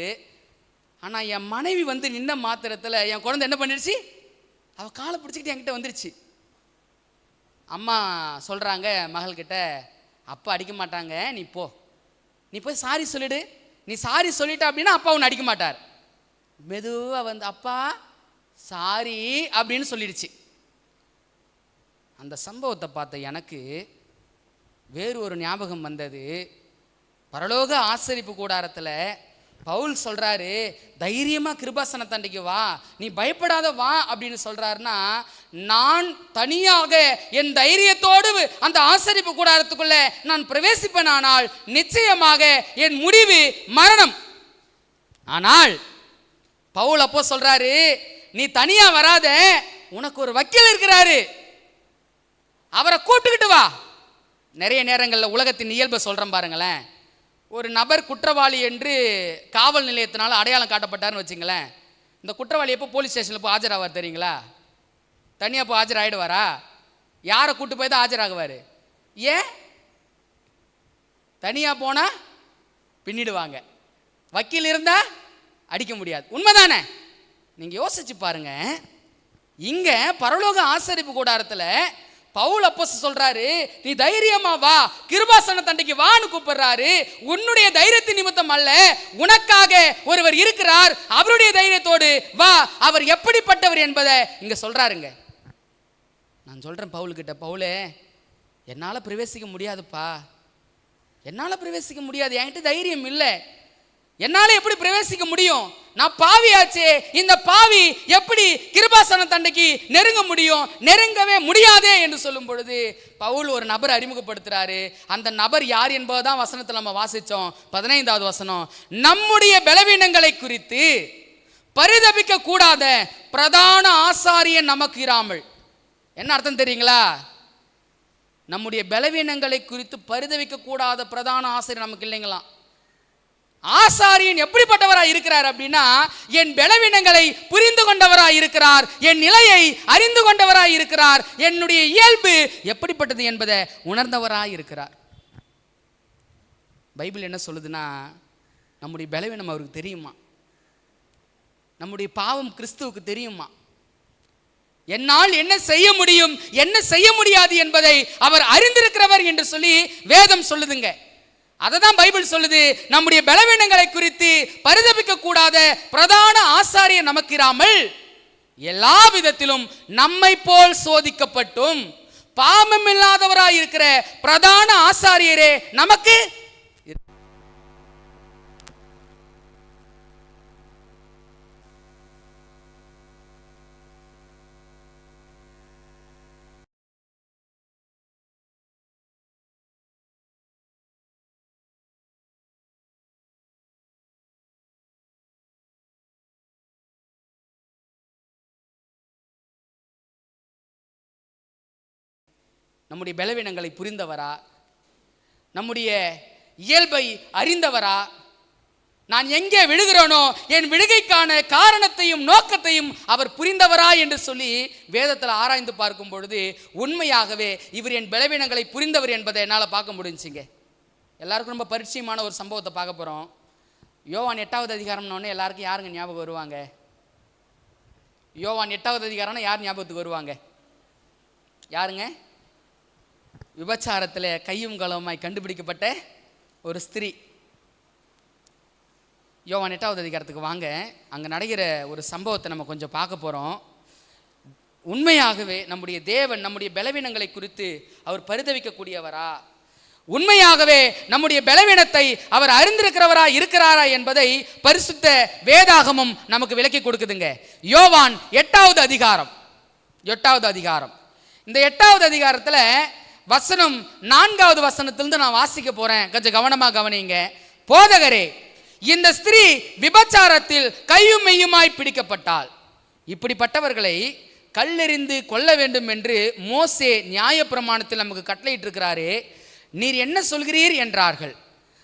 [SPEAKER 1] ஆனால் என் மனைவி வந்து நின்ன மாத்திரத்தில் என் குழந்தை என்ன பண்ணிடுச்சு, அவள் காலை பிடிச்சிக்கிட்டு என்கிட்ட வந்துருச்சு. அம்மா சொல்கிறாங்க மகள்கிட்ட, அப்பா அடிக்க மாட்டாங்க, நீ போய் சாரி சொல்லிடு. நீ சாரி சொல்லிட்ட அப்படின்னா அப்பா உன்னை அடிக்க மாட்டார். மெதுவாக வந்து அப்பா சாரி அப்படின்னு சொல்லிடுச்சு. அந்த சம்பவத்தை பார்த்த எனக்கு வேறு ஒரு ஞாபகம் வந்தது. பரலோக ஆசரிப்பு கூடாரத்தில் பவுல் சொல்றாரு, தைரியமா கிருபாசன தண்டைக்கு வா, நீ பயப்படாத வா அப்படின்னு சொல்றாருன்னா, நான் தனியாக என் தைரியத்தோடு அந்த ஆசரிப்பு கூடாரத்துக்குள்ள நான் பிரவேசிப்பேனானால் நிச்சயமாக என் முடிவு மரணம். ஆனால் பவுல் அப்போ சொல்றாரு, நீ தனியா வராத, உனக்கு ஒரு வக்கீல் இருக்கிறாரு, அவரை கூப்பிட்டுக்கிட்டு வா. நிறைய நேரங்களில் உலகத்தின் இயல்பை சொல்றேன் பாருங்களேன். ஒரு நபர் குற்றவாளி என்று காவல் நிலையத்தினால அடையாளம் காட்டப்பட்டார்னு வச்சுங்களேன். இந்த குற்றவாளி எப்போ போலீஸ் ஸ்டேஷனில் போய் ஆஜராவார் தெரியுங்களா? தனியாக போய் ஆஜராகிடுவாரா? யாரை கூட்டு போய் தான் ஆஜராகுவார்? ஏன்? தனியாக போனால் பின்னிடுவாங்க, வக்கீல் இருந்தால் அடிக்க முடியாது. உண்மைதானே? நீங்கள் யோசிச்சு பாருங்க. இங்கே பரலோக ஆசரிப்பு கூடாரத்தில் பவுல் அப்போஸ்தலன் சொல்றாரு, நீ தைரியமா வா, கிருபாசன தண்டைக்கு வான்னு கூப்பிடுறாரு. உன்னுடைய தைரியத்தின் நிமித்தம் அல்ல, உனக்காக ஒருவர் இருக்கிறார், அவருடைய தைரியத்தோடு வா. அவர் எப்படிப்பட்டவர் என்பதை இங்க சொல்றாருங்க. நான் சொல்றேன் பவுல்கிட்ட, பவுலே என்னால் பிரவேசிக்க முடியாதுப்பா, என்னால் பிரவேசிக்க முடியாது, என்கிட்ட தைரியம் இல்லை. என்னால எப்படி பிரவேசிக்க முடியும்? நான் பாவியாச்சே, இந்த பாவி எப்படி கிருபாசன தண்டைக்கு நெருங்க முடியும்? நெருங்கவே முடியாதே என்று சொல்லும் பொழுது பவுல் ஒரு நபர் அறிமுகப்படுத்துறாரு. அந்த நபர் யார் என்பதுதான் வசனத்தில் நம்ம வாசிச்சோம். 15வது வசனம், நம்முடைய பலவீனங்களை குறித்து பரிதபிக்க கூடாத பிரதான ஆசாரியன் நமக்கு இராமல். என்ன அர்த்தம் தெரியுங்களா? நம்முடைய பலவீனங்களை குறித்து பரிதவிக்க கூடாத பிரதான ஆசாரியன் நமக்கு இல்லைங்களாம். ஆசாரியன் எப்படிப்பட்டவராய் இருக்கிறார் அப்படின்னா, என் பலவீனங்களை புரிந்து கொண்டவராய் இருக்கிறார், என் நிலையை அறிந்து கொண்டவராய் இருக்கிறார், என்னுடைய இயல்பு எப்படிப்பட்டது என்பதை உணர்ந்தவராய் இருக்கிறார். பைபிள் என்ன சொல்லுதுன்னா, நம்முடைய பலவீனம் அவருக்கு தெரியுமா, நம்முடைய பாவம் கிறிஸ்துவுக்கு தெரியுமா, என்னால் என்ன செய்ய முடியும் என்ன செய்ய முடியாது என்பதை அவர் அறிந்திருக்கிறவர் என்று சொல்லி வேதம் சொல்லுதுங்க. அதை தான் பைபிள் சொல்லுது. நம்முடைய பலவீனங்களை குறித்து பரிதபிக்க கூடாத பிரதான ஆசாரியர் நமக்கு இராமல் எல்லா விதத்திலும் நம்மை போல் சோதிக்கப்பட்டும் பாவம் இல்லாதவராய் இருக்கிற பிரதான ஆசாரியரே நமக்கு. நம்முடைய பலவீனங்களை புரிந்தவரா, நம்முடைய இயல்பை அறிந்தவரா, நான் எங்கே விழுகிறேனோ என் விழுகைக்கான காரணத்தையும் நோக்கத்தையும் அவர் புரிந்தவரா என்று சொல்லி வேதத்தில் ஆராய்ந்து பார்க்கும் பொழுது உண்மையாகவே இவர் என் பலவீனங்களை புரிந்தவர் என்பதை என்னால் பார்க்க முடிஞ்சுங்க. எல்லாருக்கும் ரொம்ப பரிச்சயமான ஒரு சம்பவத்தை பார்க்க போகிறோம். யோவான் 8வது அதிகாரம்னோடனே எல்லாருக்கும் யாருங்க ஞாபகம் வருவாங்க? யோவான் 8வது அதிகாரம்னா யார் ஞாபகத்துக்கு வருவாங்க? யாருங்க? விபச்சாரத்தில் கையும் களவுமாய் கண்டுபிடிக்கப்பட்ட ஒரு ஸ்திரீ. யோவான் 8வது அதிகாரத்துக்கு வாங்க. அங்கே நடக்கிற ஒரு சம்பவத்தை நம்ம கொஞ்சம் பார்க்க போகிறோம். உண்மையாகவே நம்முடைய தேவன் நம்முடைய பலவீனங்களை குறித்து அவர் பரிதவிக்கக்கூடியவரா, உண்மையாகவே நம்முடைய பலவீனத்தை அவர் அறிந்திருக்கிறவரா இருக்கிறாரா என்பதை பரிசுத்த வேதாகமம் நமக்கு விளக்கி கொடுக்குதுங்க. யோவான் 8வது அதிகாரம். இந்த 8வது அதிகாரத்தில் வசனம் 4வது வசனத்திலிருந்து நான் வாசிக்க போறேன். கொஞ்சம் கவனமா கவனிங்க. போதகரே, இந்த ஸ்திரீ விபச்சாரத்தில் கையும் மெய்யுமாய் பிடிக்கப்பட்டாள். இப்படிப்பட்டவர்களை கல்லெறிந்து கொல்ல வேண்டும் என்று மோசே நியாயப்பிரமாணத்தில் நமக்கு கட்டளையிட்டு இருக்கிறாரே, நீர் என்ன சொல்கிறீர் என்றார்கள்.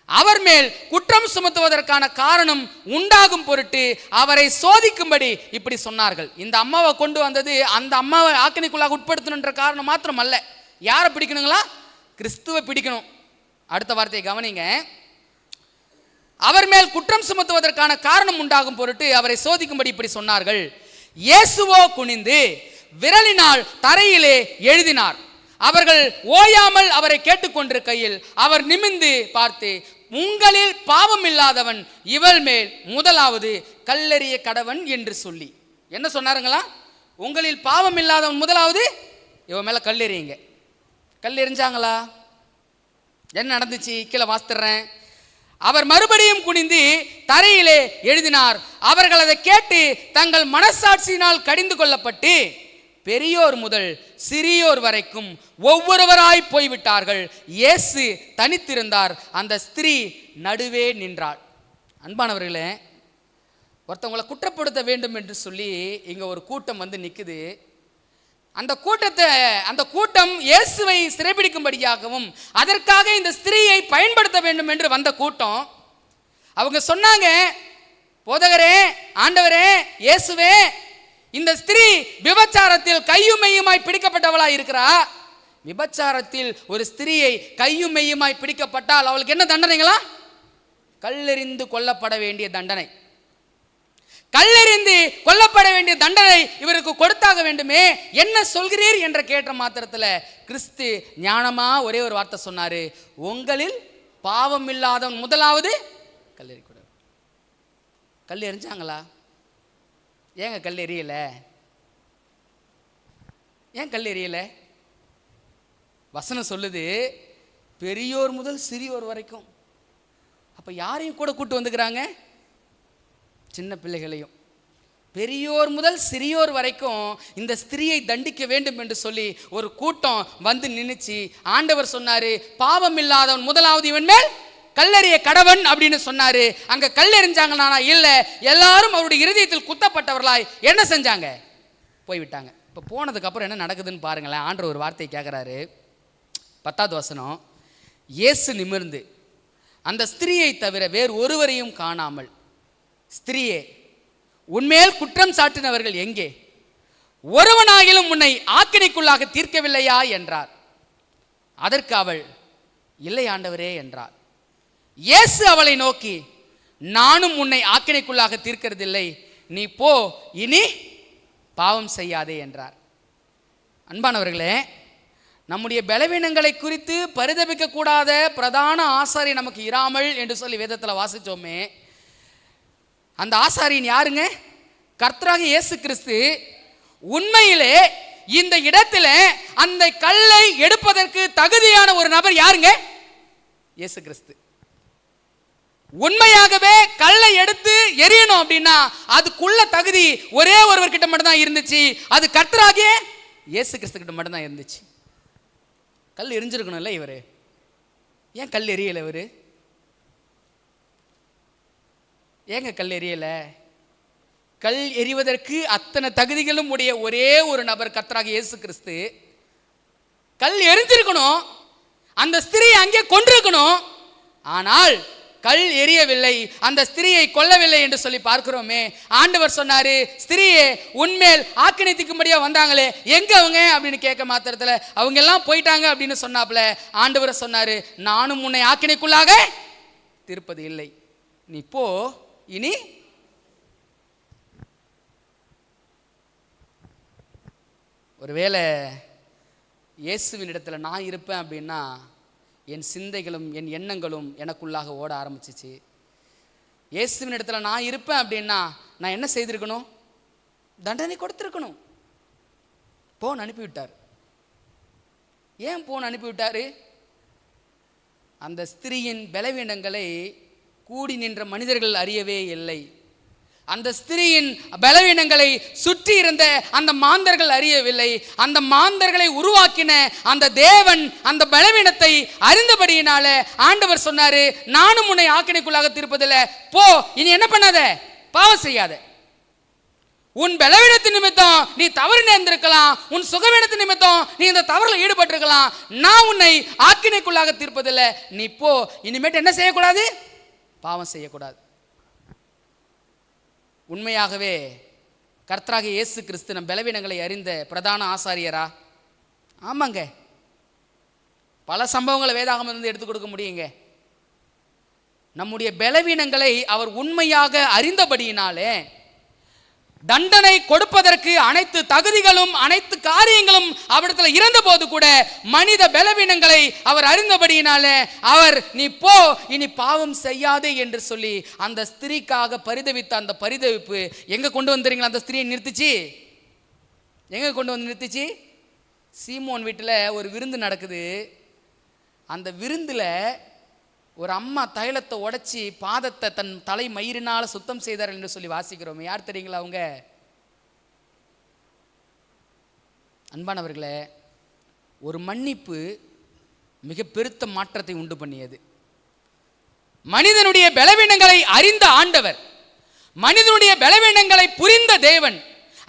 [SPEAKER 1] அவர் மேல் குற்றம் சுமத்துவதற்கான காரணம் உண்டாகும் பொருட்டு அவரை சோதிக்கும்படி இப்படி சொன்னார்கள். இந்த அம்மாவை கொண்டு வந்தது அந்த அம்மாவை ஆக்கினைக்குள்ளாக உட்படுத்தணுன்ற காரணம் மாத்திரம் அல்ல. யாரை பிடிக்கணுங்களா? கிறிஸ்துவை பிடிக்கணும். அடுத்த வார்த்தையை கவனிங்க. அவர் மேல் குற்றம் சுமத்துவதற்கான காரணம் உண்டாகும் பொருட்டு அவரை சோதிக்கும்படி இப்படி சொன்னார்கள். இயேசுவோ குனிந்து விரலினால் தரையிலே எழுதினார். அவர்கள் ஓயாமல் அவரை கேட்டுக்கொண்டிருக்கையில் அவர் நிமிர்ந்து பார்த்து, உங்களில் பாவம் இல்லாதவன் இவள் மேல் முதலாவது கல்லெறிய கடவன் என்று சொல்லி என்ன சொன்னாருங்களா? உங்களில் பாவம் இல்லாதவன் முதலாவது இவன் மேல கல்லெறியுங்க. கல் எறிஞ்சாங்களா? என்ன நடந்துச்சு? கீழே வாசித்துறேன். அவர் மறுபடியும் குனிந்து தரையிலே எழுதினார். அவர்கள் அதை கேட்டு தங்கள் மனசாட்சியினால் கடிந்து கொள்ளப்பட்டு பெரியோர் முதல் சிறியோர் வரைக்கும் ஒவ்வொருவராய் போய்விட்டார்கள். இயேசு தனித்திருந்தார். அந்த ஸ்திரீ நடுவே நின்றாள். அன்பானவர்களே, ஒருத்தவங்களை குற்றப்படுத்த வேண்டும் என்று சொல்லி இங்க ஒரு கூட்டம் வந்து நிக்குது. அந்த கூட்டம் இயேசுவை சிறைபிடிக்கும்படியாகவும் அதற்காக இந்த ஸ்திரீயை பயன்படுத்த வேண்டும் என்று வந்த கூட்டம். அவங்க சொன்னாங்க, போதகரே, ஆண்டவரே, இயேசுவே, இந்த ஸ்திரீ விபச்சாரத்தில் கையும் மெய்யுமாய் பிடிக்கப்பட்டவளாய் இருக்கிறா. விபச்சாரத்தில் ஒரு ஸ்திரீயை கையும் மெய்யுமாய் பிடிக்கப்பட்டால் அவளுக்கு என்ன தண்டனைங்களா? கல்லெறிந்து கொல்லப்பட வேண்டிய தண்டனை. கல்லெறிந்து கொல்லப்பட வேண்டிய தண்டனை இவருக்கு கொடுத்தாக வேண்டுமே. என்ன சொல்கிறீர் என்ற கேட்ட மாத்திரத்தில் கிறிஸ்து ஞானமா ஒரே ஒரு வார்த்தை சொன்னாரு, உங்களில் பாவம் இல்லாதவன் முதலாவது கல்லெறி கொடு. கல் எறிஞ்சாங்களா? ஏங்க கல் எறியல? ஏன் கல் எறியல? வசனம் சொல்லுது, பெரியோர் முதல் சிறியோர் வரைக்கும். அப்போ யாரையும் கூட கூட்டு வந்துக்கிறாங்க? சின்ன பிள்ளைகளையும். பெரியோர் முதல் சிறியோர் வரைக்கும் இந்த ஸ்திரியை தண்டிக்க வேண்டும் என்று சொல்லி ஒரு கூட்டம் வந்து நின்னுச்சு. ஆண்டவர் சொன்னாரு, பாவம் இல்லாதவன் முதலாவது இவன் மேல் கல்லெறிய கடவன் அப்படின்னு சொன்னாரு. அங்க கல்லெறிஞ்சாங்கன்னா இல்ல, எல்லாரும் அவருடைய இருதயத்தில் குத்தப்பட்டவர்களாய் என்ன செஞ்சாங்க? போய்விட்டாங்க. இப்போ போனதுக்கு அப்புறம் என்ன நடக்குதுன்னு பாருங்களேன். ஆண்டவர் ஒரு வார்த்தை கேட்குறாரு. 10வது வசனம். இயேசு நிமிர்ந்து அந்த ஸ்திரியை தவிர வேறு ஒருவரையும் காணாமல், ஸ்திரியே, உன்மேல் குற்றம் சாட்டினவர்கள் எங்கே? ஒருவனாகிலும் உன்னை ஆக்கினைக்குள்ளாக தீர்க்கவில்லையா என்றார். அதற்கு அவள், இல்லை ஆண்டவரே என்றார். இயேசு அவளை நோக்கி, நானும் உன்னை ஆக்கினைக்குள்ளாக தீர்க்கிறதில்லை, நீ போ, இனி பாவம் செய்யாதே என்றார். அன்பானவர்களே, நம்முடைய பலவீனங்களை குறித்து பரிதபிக்க கூடாத பிரதான ஆசாரி நமக்கு இராமல் என்று சொல்லி வேதத்தில் வாசித்தோமே. அந்த ஆசாரியன் யாருங்க? கர்த்தராகிய இயேசு கிறிஸ்து. உண்மையிலே இந்த இடத்துல அந்த கல்லை எடுப்பதற்கு தகுதியான ஒரு நபர் யாருங்க? இயேசு கிறிஸ்து. உண்மையாகவே கல்லை எடுத்து எரியணும் அப்படின்னா அதுக்குள்ள தகுதி ஒரே ஒருவர் கிட்ட மட்டும் தான் இருந்துச்சு. அது கர்த்தராகிய இயேசு கிறிஸ்து கிட்ட மட்டும் தான் இருந்துச்சு. கல் எரிஞ்சிருக்கணும்ல இவரு. ஏன் கல் எரியல? இவரு ஏங்க கல் எரியல? கல் எறிவதற்கு அத்தனை தகுதிகளும் உடைய ஒரே ஒரு நபர் கர்த்தராகிய இயேசு கிறிஸ்து. கல் எரிஞ்சிருக்கணும், அந்த ஸ்திரியை அங்கே கொண்டிருக்கணும். ஆனால் கல் எரியவில்லை, அந்த ஸ்திரியை கொல்லவில்லை என்று சொல்லி பார்க்கிறோமே. ஆண்டவர் சொன்னாரு, ஸ்திரியே, உன்மேல் ஆக்கினைக்கும்படியா வந்தாங்களே, எங்க அவங்க அப்படின்னு கேட்க மாத்திரத்துல அவங்க எல்லாம் போயிட்டாங்க அப்படின்னு சொன்னாப்புல ஆண்டவர் சொன்னாரு, நானும் உன்னை ஆக்கினைக்குள்ளாக தீர்ப்பது இல்லை, நீ போ, இனி ஒருவேளை இயேசுவின் இடத்துல நான் இருப்பேன் அப்படின்னா என் சிந்தைகளும் என் எண்ணங்களும் எனக்குள்ளாக ஓட ஆரம்பிச்சிச்சு. இயேசுவின் இடத்துல நான் இருப்பேன் அப்படின்னா நான் என்ன செய்திருக்கணும்? தண்டனை கொடுத்திருக்கணும். போன் அனுப்பிவிட்டார். ஏன் போன் அனுப்பிவிட்டாரு? அந்த ஸ்திரியின் பலவீனங்களை கூடி நின்ற மனிதர்கள் அறியவே இல்லை. அந்த ஸ்திரியின் பலவீனங்களை சுற்றி இருந்த அந்த மாந்தர்கள் அறியவில்லை. அந்த மாந்தர்களை உருவாக்கின அந்த தேவன் அந்த பலவீனத்தை அறிந்தபடியினால ஆண்டவர் சொன்னாரு, நானும் உன்னை ஆக்கினைக்குள்ளாக தீர்ப்பதில்லை, போ, இனி என்ன பண்ணாத, பாவம் செய்யாத. உன் பலவீனத்தின் நிமித்தம் நீ தவறு நேர்ந்திருக்கலாம், உன் சுகவீனத்தின் நிமித்தம் நீ இந்த தவறில் ஈடுபட்டிருக்கலாம். நான் உன்னை ஆக்கினைக்குள்ளாக தீர்ப்பதில்லை, நீ போ, இனிமேட்டு என்ன செய்யக்கூடாது? பாவம் செய்யக்கூடாது. உண்மையாகவே கர்த்தராகிய இயேசு கிறிஸ்து நம் பலவீனங்களை அறிந்த பிரதான ஆசாரியரா? ஆமாங்க. பல சம்பவங்களை வேதாகமம் இருந்து எடுத்துக் கொடுக்க முடியுங்க. நம்முடைய பலவீனங்களை அவர் உண்மையாக அறிந்தபடியினாலே தண்டனை கொடுப்பதற்கு அனைத்து தகுதிகளும் அனைத்து காரியங்களும் அவரிடத்தில் இருந்த போது கூட மனித பலவீனங்களை அவர் அறிந்தபடியினால அவர், நீ போ, இனி பாவம் செய்யாதே என்று சொல்லி அந்த ஸ்திரீக்காக பரிதவித்த அந்த பரிதவிப்பு எங்க கொண்டு வந்துறீங்களா? அந்த ஸ்திரியை நிறுத்திச்சு. எங்க கொண்டு வந்து நிறுத்திச்சு? சீமோன் வீட்டில் ஒரு விருந்து நடக்குது. அந்த விருந்தில் ஒரு அம்மா தைலத்தை உடைச்சி பாதத்தை தன் தலை மயிரினால் சுத்தம் செய்தார் என்று சொல்லி வாசிக்கிறோம். யார் தெரியுங்களா அவங்க? அன்பானவர்களே, ஒரு மன்னிப்பு மிக பெருத்த மாற்றத்தை உண்டு பண்ணியது. மனிதனுடைய பலவீனங்களை அறிந்த ஆண்டவர், மனிதனுடைய பலவீனங்களை புரிந்த தேவன்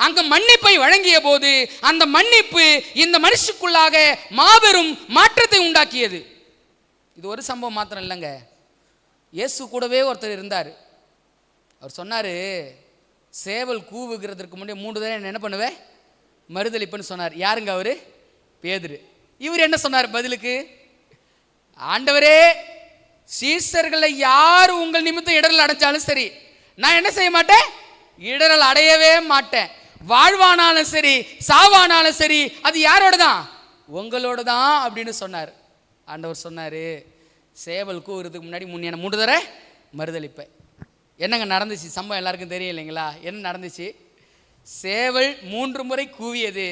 [SPEAKER 1] அங்கு மன்னிப்பை வழங்கிய போது அந்த மன்னிப்பு இந்த மனுஷனுக்குள்ளாக மாபெரும் மாற்றத்தை உண்டாக்கியது. இது ஒரு சம்பவம் மாத்திரம் இல்லைங்க. இயேசு கூடவே ஒருத்தர் இருந்தார். அவர் சொன்னார், சேவல் கூவுகிறதுக்கு முன்னாடி 3 தடவை என்ன பண்ணுவேன்? மறுதளிப்புன்னு சொன்னார். யாருங்க அவர்? பேதுரு. இவர் என்ன சொன்னார் பதிலுக்கு? ஆண்டவரே, சீசர்களை யார் உங்கள் நிமித்தம் இடரல் அடைஞ்சாலும் சரி, நான் என்ன செய்ய மாட்டேன்? இடரல் அடையவே மாட்டேன். வாழ்வானாலும் சரி சாவானாலும் சரி அது யாரோட தான்? உங்களோட தான் அப்படின்னு சொன்னார். ஆண்டவர் சொன்னார், சேவல் கூவுறதுக்கு முன்னாடி 3 தடவை மறுதளிப்பேன். என்னங்க நடந்துச்சு? சம்பவம் எல்லாருக்கும் தெரியும் இல்லைங்களா? என்ன நடந்துச்சு? சேவல் 3 முறை கூவியது.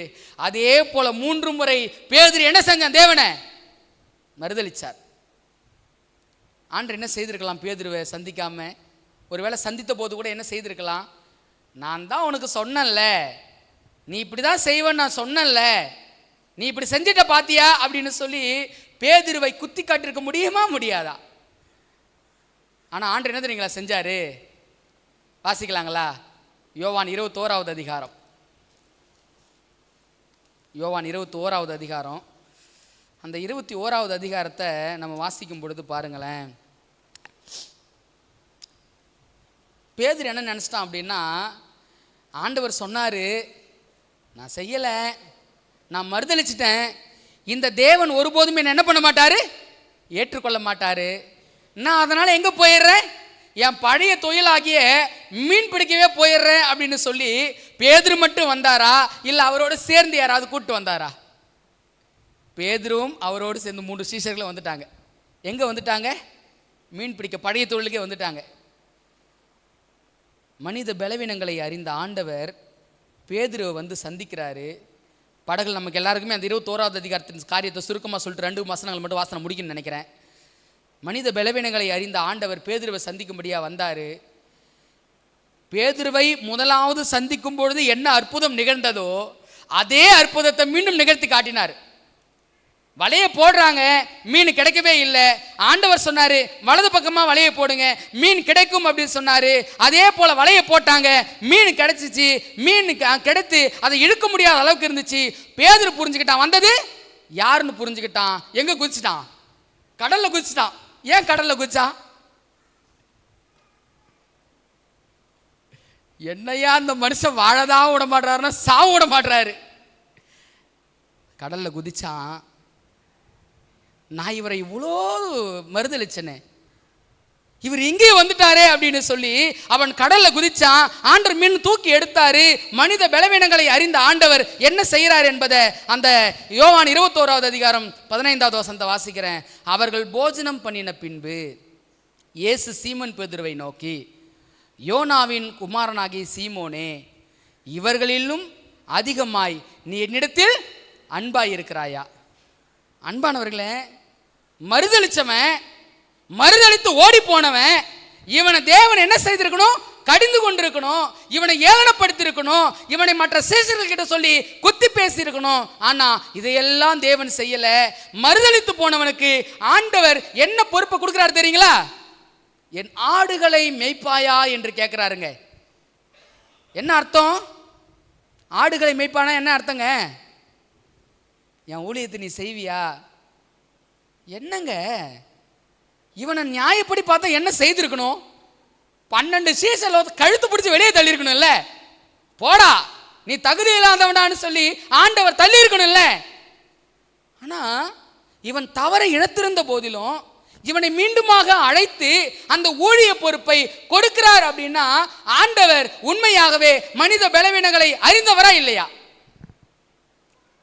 [SPEAKER 1] அதே போல 3 முறை பேதுரு என்ன செஞ்சான்? தேவனை மறுதளிச்சார். ஆண்டவர் என்ன செய்திருக்கலாம்? பேதுருவை சந்திக்காம, ஒருவேளை சந்தித்த போது கூட என்ன செய்திருக்கலாம்? நான் தான் உனக்கு சொன்னேன்ல, நீ இப்படி தான் செய்வேன்னு நான் சொன்னேன்ல, நீ இப்படி செஞ்சிட்ட பாத்தியா அப்படின்னு சொல்லி பேதுருவை குத்தி காட்டிருக்க முடியுமா? முடியாதா? ஆனால் ஆண்டவர் என்ன தெரியுங்களா செஞ்சாரு? வாசிக்கலாங்களா? யோவான் 21வது அதிகாரம். யோவான் 21வது அதிகாரம். அந்த 21வது அதிகாரத்தை நம்ம வாசிக்கும் பொழுது பாருங்களேன், பேதுரு என்ன நினச்சிட்டான் அப்படின்னா, ஆண்டவர் சொன்னார், நான் செய்யலை, நான் மறுதளிச்சிட்டேன், இந்த தேவன் ஒருபோதும் என்ன பண்ண மாட்டார்? ஏற்றுக்கொள்ள மாட்டார், நான் அதனால் எங்கே போயிடுறேன்? என் பழைய தொழிலாகிய மீன் பிடிக்கவே போயிடுறேன் அப்படின்னு சொல்லி பேதுரு மட்டும் வந்தாரா, இல்லை அவரோடு சேர்ந்து யாராவது கூப்பிட்டு வந்தாரா? பேதுருவும் அவரோடு சேர்ந்து 3 சீஷர்களும் வந்துட்டாங்க. எங்கே வந்துட்டாங்க? மீன் பிடிக்க, பழைய தொழிலுக்கே வந்துட்டாங்க. மனித பலவீனங்களை அறிந்த ஆண்டவர் பேதுருவை வந்து சந்திக்கிறாரு. படகுல நமக்கு எல்லாருக்குமே அந்த 21வது அதிகாரத்தின் காரியத்தை சுருக்கமாக சொல்லிட்டு 2 வசனங்கள் மட்டும் வாசனை முடிக்கணும்னு நினைக்கிறேன். மனித பலவீனங்களை அறிந்த ஆண்டவர் பேதுருவை சந்திக்கும்படியாக வந்தார். பேதுருவை முதலாவது சந்திக்கும் பொழுது என்ன அற்புதம் நிகழ்ந்ததோ அதே அற்புதத்தை மீண்டும் நிகழ்த்தி காட்டினார். வலையை போடுறாங்க, மீன் கிடைக்கவே இல்லை. ஆண்டவர் சொன்னார், வலது பக்கமாக வலையை போடுங்க, மீன் கிடைக்கும் அப்படின்னு சொன்னார். அதே போல் வலையை போட்டாங்க, மீன் கிடைச்சிச்சு. மீன் கிடைத்து அதை இழுக்க முடியாத அளவுக்கு இருந்துச்சு. பேதுரு புரிஞ்சுக்கிட்டான், வந்தது யாருன்னு புரிஞ்சுக்கிட்டான். எங்கே குதிச்சிட்டான்? கடலில் குதிச்சிட்டான். ஏன் கடலில் குதிச்சான்? என்னையா அந்த மனுஷன் வாழதான் விட மாட்டாருன்னா சாவு விட மாட்டாரு. கடலில் குதிச்சான். நான் இவரை இவ்வளோ மறுதளிச்சனே, இவர் இங்கே வந்துட்டாரே அப்படின்னு சொல்லி அவன் கடல்ல குதிச்சான். ஆண்டவர் மீன் தூக்கி எடுத்தாரு. மனித பலவீனங்களை அறிந்த ஆண்டவர் என்ன செய்கிறார் என்பதை அந்த யோவான் 21வது அதிகாரம் 15வது வசனத்தை வாசிக்கிறேன். அவர்கள் போஜனம் பண்ணின பின்பு இயேசு சீமோன் பேதுருவை நோக்கி, யோனாவின் குமாரனாகிய சீமோனே, இவர்களிலும் அதிகமாய் நீ என்னிடத்தில் அன்பாய் இருக்கிறாயா? அன்பானவர்களே, மறுதளிச்சவன், மறுதளித்து ஓடி போனவன், இவனை தேவன் என்ன செய்திருக்கணும்? கடிந்து கொண்டிருக்கணும், இவனை ஏளனப்படுத்திருக்கணும், இவனை மற்ற சீஷர்கள் கிட்ட சொல்லி குத்தி பேசியிருக்கணும். ஆனா இதையெல்லாம் தேவன் செய்யல. மறுதளித்து போனவனுக்கு ஆண்டவர் என்ன பொறுப்பை கொடுக்கிறார் தெரியுங்களா? என் ஆடுகளை மேய்ப்பாயா என்று கேட்கிறாருங்க. என்ன அர்த்தம்? ஆடுகளை மேய்ப்பானா என்ன அர்த்தங்க? என் ஊழியத்தை நீ செய்வியா? என்னங்க இவனை நியாயப்படி பார்த்தா என்ன செய்திருக்கணும்? 12 சீசல் கழுத்து பிடிச்சி வெளியே தள்ளி இருக்கணும்ல. போடா நீ தகுதி இல்லாதவனான்னு சொல்லி ஆண்டவர் தள்ளி இருக்கணும்ல. ஆனா இவன் தவறை இழத்திருந்த போதிலும் இவனை மீண்டுமாக அழைத்து அந்த ஊழிய பொறுப்பை கொடுக்கிறார் அப்படின்னா ஆண்டவர் உண்மையாகவே மனித பலவீனங்களை அறிந்தவரா இல்லையா?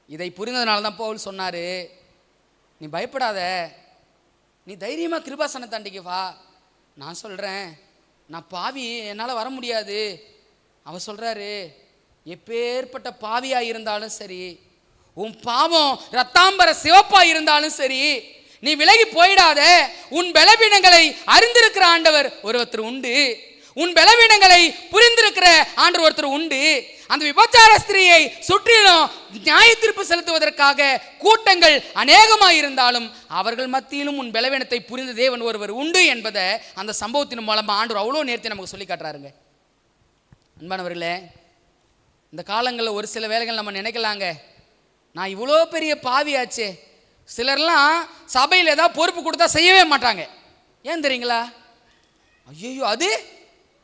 [SPEAKER 1] இதை புரிந்ததுனால தான் பவுல் சொன்னாரு, நீ பயப்படாத, நீ தைரியமாக கிருபாசன தாண்டிக்கு வா. நான் சொல்கிறேன், நான் பாவி, என்னால் வர முடியாது. அவர் சொல்கிறாரு, எப்பேற்பட்ட பாவியாக இருந்தாலும் சரி, உன் பாவம் ரத்தாம்பர சிவப்பாக இருந்தாலும் சரி, நீ விலகி போயிடாத. உன் பலவீனங்களை அறிந்திருக்கிற ஆண்டவர் ஒருத்தர் உண்டு. உன் பலவீனங்களை புரிந்திருக்கிற ஆண்டவர் ஒருத்தர் உண்டு. அந்த விபச்சார ஸ்திரியை சுற்றிலும் நியாய தீர்ப்பு செலுத்துவதற்காக கூட்டங்கள் அநேகமாக இருந்தாலும் அவர்கள் மத்தியிலும் உன் பலவீனத்தை புரிந்த தேவன் ஒருவர் உண்டு என்பதை அந்த சம்பவத்தின் மூலமாக ஆண்டவர் அவ்வளோ நேர்த்தி நமக்கு சொல்லி காட்டுறாருங்க. அன்பானவர்களே, இந்த காலங்களில் ஒரு சில வேலைகள் நம்ம நினைக்கலாங்க, நான் இவ்வளோ பெரிய பாவியாச்சே. சிலர்லாம் சபையில் ஏதாவது பொறுப்பு கொடுத்தா செய்யவே மாட்டாங்க. ஏன் தெரியுங்களா? ஐயோ அது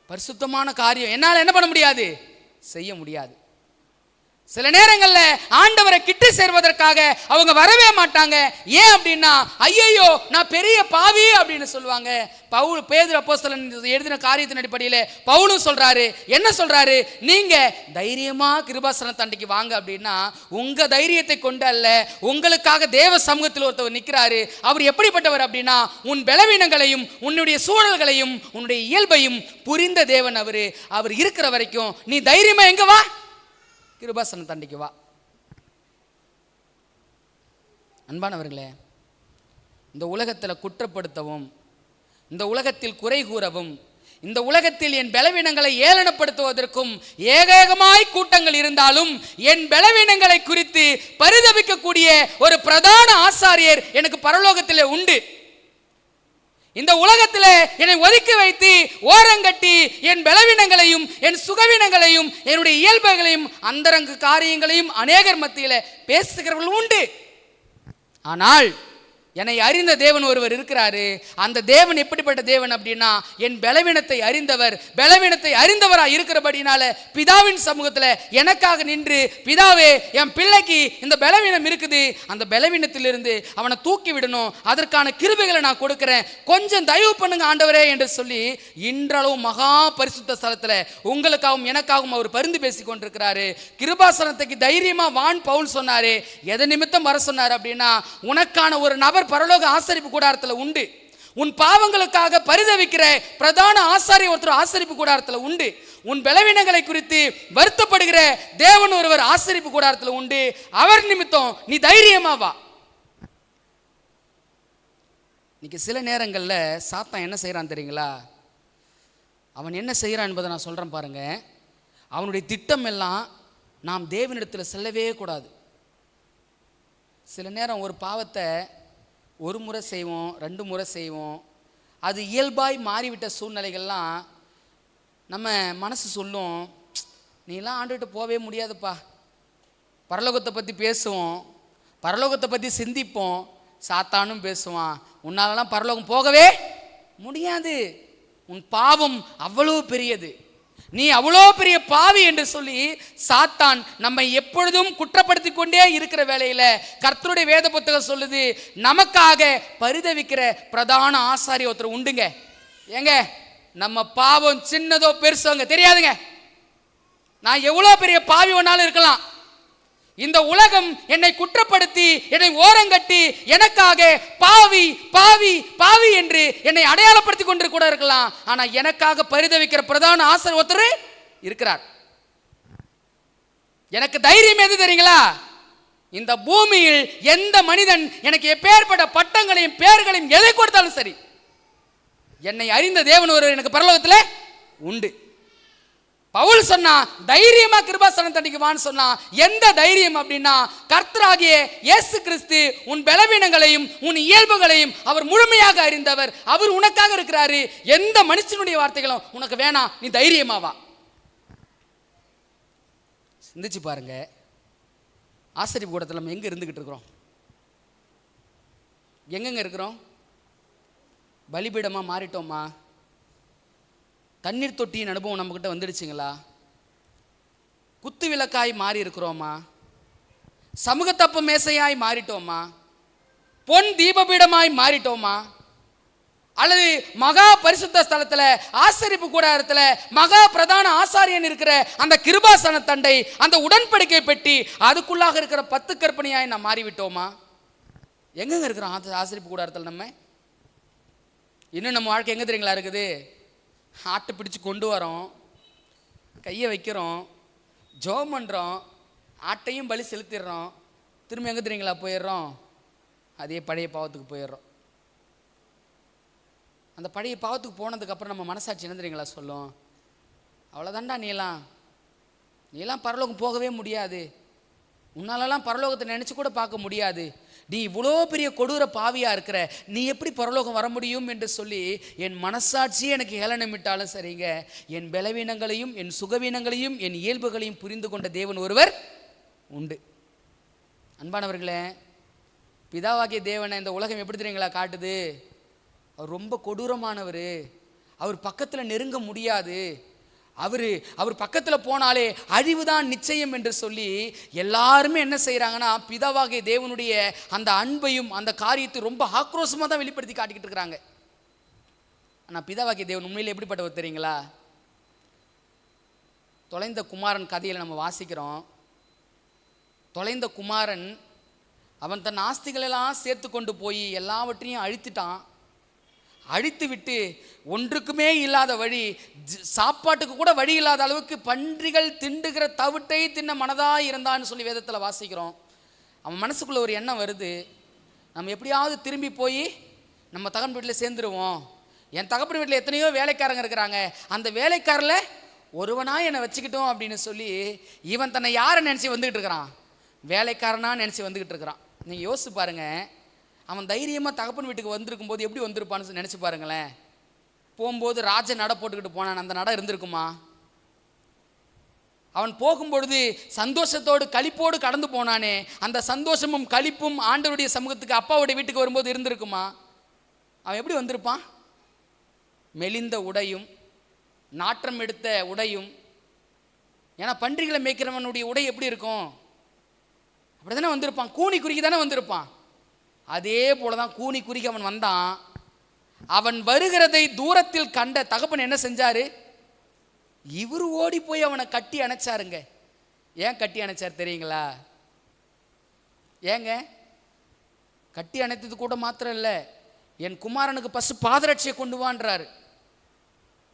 [SPEAKER 1] பரிசுத்தமான காரியம், என்னால் என்ன பண்ண முடியாது, செய்ய முடியாது. சில நேரங்களில் ஆண்டவரை கிட்ட சேர்வதற்காக அவங்க வரவே மாட்டாங்க. ஏன் அப்படின்னா, ஐயோ நான் பெரிய பாவி அப்படின்னு சொல்லுவாங்க. பவுல் பேதுரு அப்போஸ்தலன் எழுதின காரியத்தின் அடிப்படையில் பவுலும் சொல்றாரு, என்ன சொல்றாரு? நீங்க தைரியமா கிருபாசன தண்டைக்கு வாங்க அப்படின்னா உங்க தைரியத்தை கொண்டு அல்ல, உங்களுக்காக தேவ சமூகத்தில் ஒருத்தவர் நிற்கிறாரு. அவர் எப்படிப்பட்டவர் அப்படின்னா, உன் பலவீனங்களையும் உன்னுடைய சூழல்களையும் உன்னுடைய இயல்பையும் புரிந்த தேவன் அவரு. அவர் இருக்கிற வரைக்கும் நீ தைரியமா எங்க வா, கிருபாசன தண்டிக்கு வா. அன்பானவர்களே, இந்த உலகத்தில் குற்றப்படுத்தவும் இந்த உலகத்தில் குறை கூறவும், இந்த உலகத்தில் என் பலவீனங்களை ஏளனப்படுத்துவதற்கும் ஏகேகமாய் கூட்டங்கள் இருந்தாலும் என் பலவீனங்களை குறித்து பரிதபிக்கக்கூடிய ஒரு பிரதான ஆசாரியர் எனக்கு பரலோகத்தில் உண்டு. இந்த உலகத்தில் என்னை ஒதுக்கி வைத்து ஓரங்கட்டி என் பலவீனங்களையும் என் சுகவீனங்களையும் என்னுடைய இயல்புகளையும் அந்தரங்க காரியங்களையும் அநேகர் மத்தியில் பேசுகிறவர்கள் உண்டு. ஆனால் என்னை அறிந்த தேவன் ஒருவர் இருக்கிறாரு. அந்த தேவன் எப்படிப்பட்ட தேவன் அப்படின்னா, என் பலவீனத்தை அறிந்தவர், பலவீனத்தை அறிந்தவராக இருக்கிறபடினால பிதாவின் சமூகத்தில் எனக்காக நின்று, பிதாவே என் பிள்ளைக்கு இந்த பலவீனம் இருக்குது, அந்த பலவீனத்திலிருந்து அவனை தூக்கி விடணும், அதற்கான கிருபைகளை நான் கொடுக்கிறேன், கொஞ்சம் தயவு பண்ணுங்க ஆண்டவரே என்று சொல்லி இன்றளவு மகா பரிசுத்த ஸ்தலத்தில் உங்களுக்காகவும் எனக்காகவும் அவர் பரிந்து பேசி கொண்டிருக்கிறாரு. கிருபாசனத்துக்கு தைரியமா வான் பவுல் சொன்னாரு. எதை நிமித்தம் வர சொன்னார் அப்படின்னா, உனக்கான ஒரு நபர் பரலோக ஆசரிப்பு கூடாரத்தில் உண்டு. உன் பாவங்களுக்காக பரிதவிக்கிற பிரதான ஆசாரியர் ஒருத்தர் ஆசரிப்பு கூடாரத்தில் உண்டு. உன் பலவீனங்களை குறித்து வருத்தப்படுகிற தேவன் ஒருவர் ஆசரிப்பு கூடாரத்தில் உண்டு. அவர் நிமித்தம் நீ தைரியமா வா. இன்னைக்கு சில நேரங்களில் சாத்தான் என்ன செய்யறான் தெரியுங்களா? அவன் என்ன செய்யறான் என்பதை நான் சொல்றேன் பாருங்க. அவனுடைய திட்டம் எல்லாம் நாம் தேவனிடத்தில் செல்லவே கூடாது. சில நேரம் ஒரு பாவத்தை ஒரு முறை செய்வோம், 2 முறை செய்வோம். அது இயல்பாய் மாறிவிட்ட சூழ்நிலைகள்லாம் நம்ம மனசு சொல்லும், நீலாம் ஆண்டுகிட்டு போவே முடியாதுப்பா. பரலோகத்தை பற்றி பேசுவோம், பரலோகத்தை பற்றி சிந்திப்போம். சாத்தானும் பேசுவான், உன்னாலலாம் பரலோகம் போகவே முடியாது, உன் பாவம் அவ்வளோ பெரியது, நீ அவ்வளோ பெரிய பாவி என்று சொல்லி சாத்தான் நம்மை எப்பொழுதும் குற்றப்படுத்தி கொண்டே இருக்கிற வேளையில கர்த்தருடைய வேத புத்தகம் சொல்லுது, நமக்காக பரிதவிக்கிற பிரதான ஆசாரியர் ஒருத்தர் உண்டுங்க. ஏங்க, நம்ம பாவம் சின்னதோ பெருசோங்க தெரியாதுங்க. நான் எவ்வளோ பெரிய பாவி ஒன்னாலும் இருக்கலாம். இந்த உலகம் என்னை குற்றப்படுத்தி என்னை ஓரங்கட்டி எனக்காக பாவி பாவி பாவி என்று என்னை அடையாளப்படுத்தி கொண்டு கூட இருக்கலாம். ஆனா எனக்காக பரிதவிக்கிற பிரதான ஆசாரியர் ஒருத்தர் இருக்கிறார். எனக்கு தைரியம் எது தெரியுங்களா? இந்த பூமியில் எந்த மனிதன் எனக்கு எப்பேற்பட்ட பட்டங்களையும் பேர்களையும் எதை கொடுத்தாலும் சரி, என்னை அறிந்த தேவன் ஒருவர் எனக்கு பரலோகத்தில் உண்டு. பவுல் சொன்னா தைரியமா கிருபாசனம் தண்டிக்கு வான்னு சொன்னா, எந்த தைரியம் அப்படின்னா, கர்த்தராகிய இயேசு கிறிஸ்து உன் பலவீனங்களையும் உன் இயல்புகளையும் அவர் முழுமையாக அறிந்தவர். அவர் உனக்காக இருக்கிறாரு. எந்த மனுஷனுடைய வார்த்தைகளும் உனக்கு வேணாம், நீ தைரியமா வா. சிந்திச்சு பாருங்க, ஆசரிப்பு கூடத்தில் நம்ம எங்க இருந்துகிட்டு இருக்கிறோம்? எங்கெங்க இருக்கிறோம்? பலிபீடமா மாறிட்டோமா? தண்ணீர் தொட்டியின் அனுபவம் நம்மக்கிட்ட வந்துடுச்சுங்களா? குத்து விளக்காய் மாறி இருக்கிறோமா? சமூகத்தப்பு மேசையாய் மாறிட்டோமா? பொன் தீபபீடமாய் மாறிட்டோமா? அல்லது மகா பரிசுத்த ஸ்தலத்தில் ஆசரிப்பு கூடாரத்தில் மகா பிரதான ஆசாரியன் இருக்கிற அந்த கிருபாசன தண்டை, அந்த உடன்படிக்கை பெட்டி, அதுக்குள்ளாக இருக்கிற 10 கற்பனையாய் நாம் மாறிவிட்டோமா? எங்கெங்க இருக்கிறோம் ஆசரிப்பு கூடாரத்தில்? நம்ம இன்னும் நம்ம வாழ்க்கை எங்கே தெரியுங்களா இருக்குது? ஆட்டை பிடிச்சி கொண்டு வரோம், கையை வைக்கிறோம், ஜெபம் பண்ணுறோம், ஆட்டையும் பலி செலுத்திடுறோம், திரும்ப எங்கே தெரியுங்களா போயிடுறோம்? அதே பழைய பாவத்துக்கு போயிடுறோம். அந்த பழைய பாவத்துக்கு போனதுக்கப்புறம் நம்ம மனசாட்சி என்ன தெரியுங்களா சொல்லும்? அவ்வளோதான்டா, நீலாம் பரலோகம் போகவே முடியாது, உன்னாலலாம் பரலோகத்தை நினச்சி கூட பார்க்க முடியாது, நீ இவ்வளோ பெரிய கொடூர பாவியாக இருக்கிற, நீ எப்படி பரலோகம் வர முடியும் என்று சொல்லி என் மனசாட்சியே எனக்கு ஏளனமிட்டாலும் சரிங்க, என் பலவீனங்களையும் என் சுகவீனங்களையும் என் இயல்புகளையும் புரிந்து கொண்ட தேவன் ஒருவர் உண்டு. அன்பானவர்களே, பிதாவாகிய தேவனை இந்த உலகம் எப்படி தெரியுங்களா காட்டுது? அவர் ரொம்ப கொடூரமானவர், அவர் பக்கத்தில் நெருங்க முடியாது, அவர் பக்கத்தில் போனாலே அழிவுதான் நிச்சயம் என்று சொல்லி எல்லாருமே என்ன செய்கிறாங்கன்னா, பிதாவாகிய தேவனுடைய அந்த அன்பையும் அந்த காரியத்தை ரொம்ப ஆக்ரோஷமாக தான் வெளிப்படுத்தி காட்டிக்கிட்டு இருக்கிறாங்க. ஆனால் பிதாவாகிய தேவன் உண்மையில் எப்படிப்பட்டவர் தெரியுங்களா? தொலைந்த குமாரன் கதையில் நம்ம வாசிக்கிறோம். தொலைந்த குமாரன் அவன் தன் ஆஸ்திகளெல்லாம் சேர்த்து கொண்டு போய் எல்லாவற்றையும் அழித்துட்டான். அழித்து விட்டு ஒன்றுக்குமே இல்லாத வழி, சாப்பாட்டுக்கு கூட வழி இல்லாத அளவுக்கு பன்றிகள் திண்டுகிற தவிட்டை தின்ன மனதாக இருந்தான்னு சொல்லி வேதத்தில் வாசிக்கிறோம். அவன் மனசுக்குள்ளே ஒரு எண்ணம் வருது, நம்ம எப்படியாவது திரும்பி போய் நம்ம தகன் வீட்டில் சேர்ந்துருவோம், என் தகப்பன் வீட்டில் எத்தனையோ வேலைக்காரங்க இருக்கிறாங்க, அந்த வேலைக்காரில் ஒருவனா என்னை வச்சுக்கிட்டோம் அப்படின்னு சொல்லி இவன் தன்னை யாரை நினச்சி வந்துக்கிட்டு இருக்கிறான்? வேலைக்காரனா நினச்சி வந்துக்கிட்டு இருக்கிறான். நீங்கள் யோசிச்சு பாருங்க, அவன் தைரியமாக தகப்பன் வீட்டுக்கு வந்திருக்கும் போது எப்படி வந்திருப்பான்னு நினச்சி பாருங்களேன். போகும்போது ராஜ நடை போட்டுக்கிட்டு போனான், அந்த நடை இருந்திருக்குமா? அவன் போகும்பொழுது சந்தோஷத்தோடு களிப்போடு கடந்து போனானே, அந்த சந்தோஷமும் களிப்பும் ஆண்டவருடைய சமூகத்துக்கு அப்பாவுடைய வீட்டுக்கு வரும்போது இருந்திருக்குமா? அவன் எப்படி வந்திருப்பான்? மெலிந்த உடையும் நாற்றம் எடுத்த உடையும். ஏன்னா பன்றிகளை மேய்க்கிறவனுடைய உடை எப்படி இருக்கும்? அப்படி தானே வந்திருப்பான், கூனி குறுக்கி தானே வந்திருப்பான். அதே போல தான் கூனி குறுக்கி அவன் வந்தான். அவன் வருகிறதை தூரத்தில் கண்ட தகப்பன் என்ன செஞ்சாரு? இவர் ஓடி போய் அவனை கட்டி அணைச்சாருங்க. ஏன் கட்டி அணைச்சார் தெரியுங்களா? ஏங்க கட்டி அணைத்தது கூட மாத்திரம் இல்லை, என் குமாரனுக்கு பசு பாதரட்சையை கொண்டு வான்றாரு.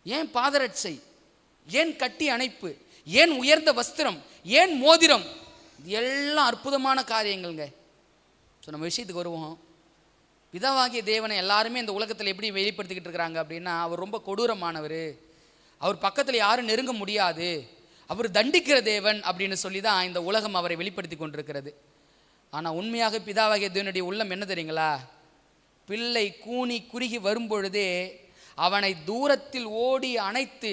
[SPEAKER 1] ஏன் பாதரட்சை? ஏன் கட்டி அணைப்பு? ஏன் உயர்ந்த வஸ்திரம்? ஏன் மோதிரம்? இது எல்லாம் அற்புதமான காரியங்கள்ங்க. ஸோ நம்ம விஷயத்துக்கு வருவோம். பிதாவாகிய தேவனை எல்லாருமே இந்த உலகத்தில் எப்படி வெளிப்படுத்திக்கிட்டு இருக்கிறாங்க அப்படின்னா, அவர் ரொம்ப கொடூரமானவர், அவர் பக்கத்தில் யாரும் நெருங்க முடியாது, அவர் தண்டிக்கிற தேவன் அப்படின்னு சொல்லி தான் இந்த உலகம் அவரை வெளிப்படுத்தி கொண்டிருக்கிறது. ஆனால் உண்மையாக பிதாவாகிய தேவனுடைய உள்ளம் என்ன தெரியுங்களா? பிள்ளை கூனி குறுகி வரும்பொழுதே அவனை தூரத்தில் ஓடி அணைத்து,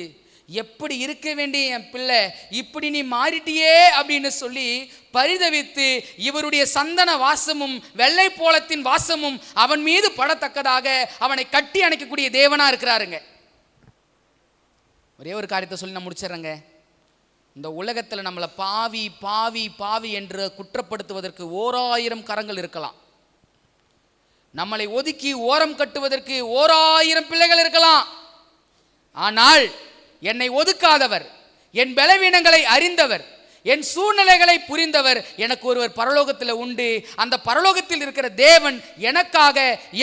[SPEAKER 1] எப்படி இருக்க வேண்டிய என் பிள்ளை இப்படி நீ மாறிட்டியே அப்படின்னு சொல்லி பரிதவித்து, இவருடைய சந்தன வாசமும் வெள்ளை போலத்தின் வாசமும் அவன் மீது படத்தக்கதாக அவனை கட்டி அணைக்கக்கூடிய தேவனா இருக்கிறாருங்க. ஒரே ஒரு காரியத்தை சொல்லி நான் முடிச்சிடறேங்க. இந்த உலகத்தில் நம்மளை பாவி பாவி பாவி என்று குற்றப்படுத்துவதற்கு 1000 கரங்கள் இருக்கலாம். நம்மளை ஒதுக்கி ஓரம் கட்டுவதற்கு 1000 பிள்ளைகள் இருக்கலாம். ஆனால் என்னை ஒதுக்காதவர், என் பலவீனங்களை அறிந்தவர், என் சூழ்நிலைகளை புரிந்தவர் எனக்கு ஒருவர் பரலோகத்தில் உண்டு. அந்த பரலோகத்தில் இருக்கிற தேவன் எனக்காக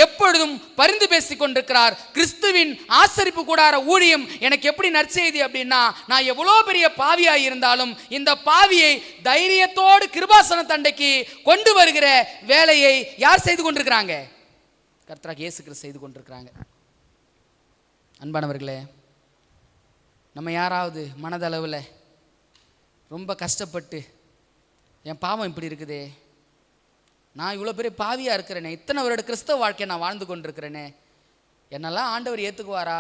[SPEAKER 1] எப்பொழுதும் பரிந்து பேசி கொண்டிருக்கிறார். கிறிஸ்துவின் ஆசரிப்பு கூடார ஊழியம் எனக்கு எப்படி நற்செய்தி அப்படின்னா, நான் எவ்வளோ பெரிய பாவியாக இருந்தாலும் இந்த பாவியை தைரியத்தோடு கிருபாசன தண்டைக்கு கொண்டு வருகிற வேலையை யார் செய்து கொண்டிருக்கிறாங்க? கர்த்தராகிய இயேசு கிறிஸ்து செய்து கொண்டிருக்கிறாங்க. அன்பானவர்களே, நம்ம யாராவது மனதளவில் ரொம்ப கஷ்டப்பட்டு, என் பாவம் இப்படி இருக்குதே, நான் இவ்வளோ பெரிய பாவியாக இருக்கிறேனே, இத்தனை வருட கிறிஸ்தவ வாழ்க்கையை நான் வாழ்ந்து கொண்டிருக்கிறேனே, என்னெல்லாம் ஆண்டவர் ஏற்றுக்குவாரா?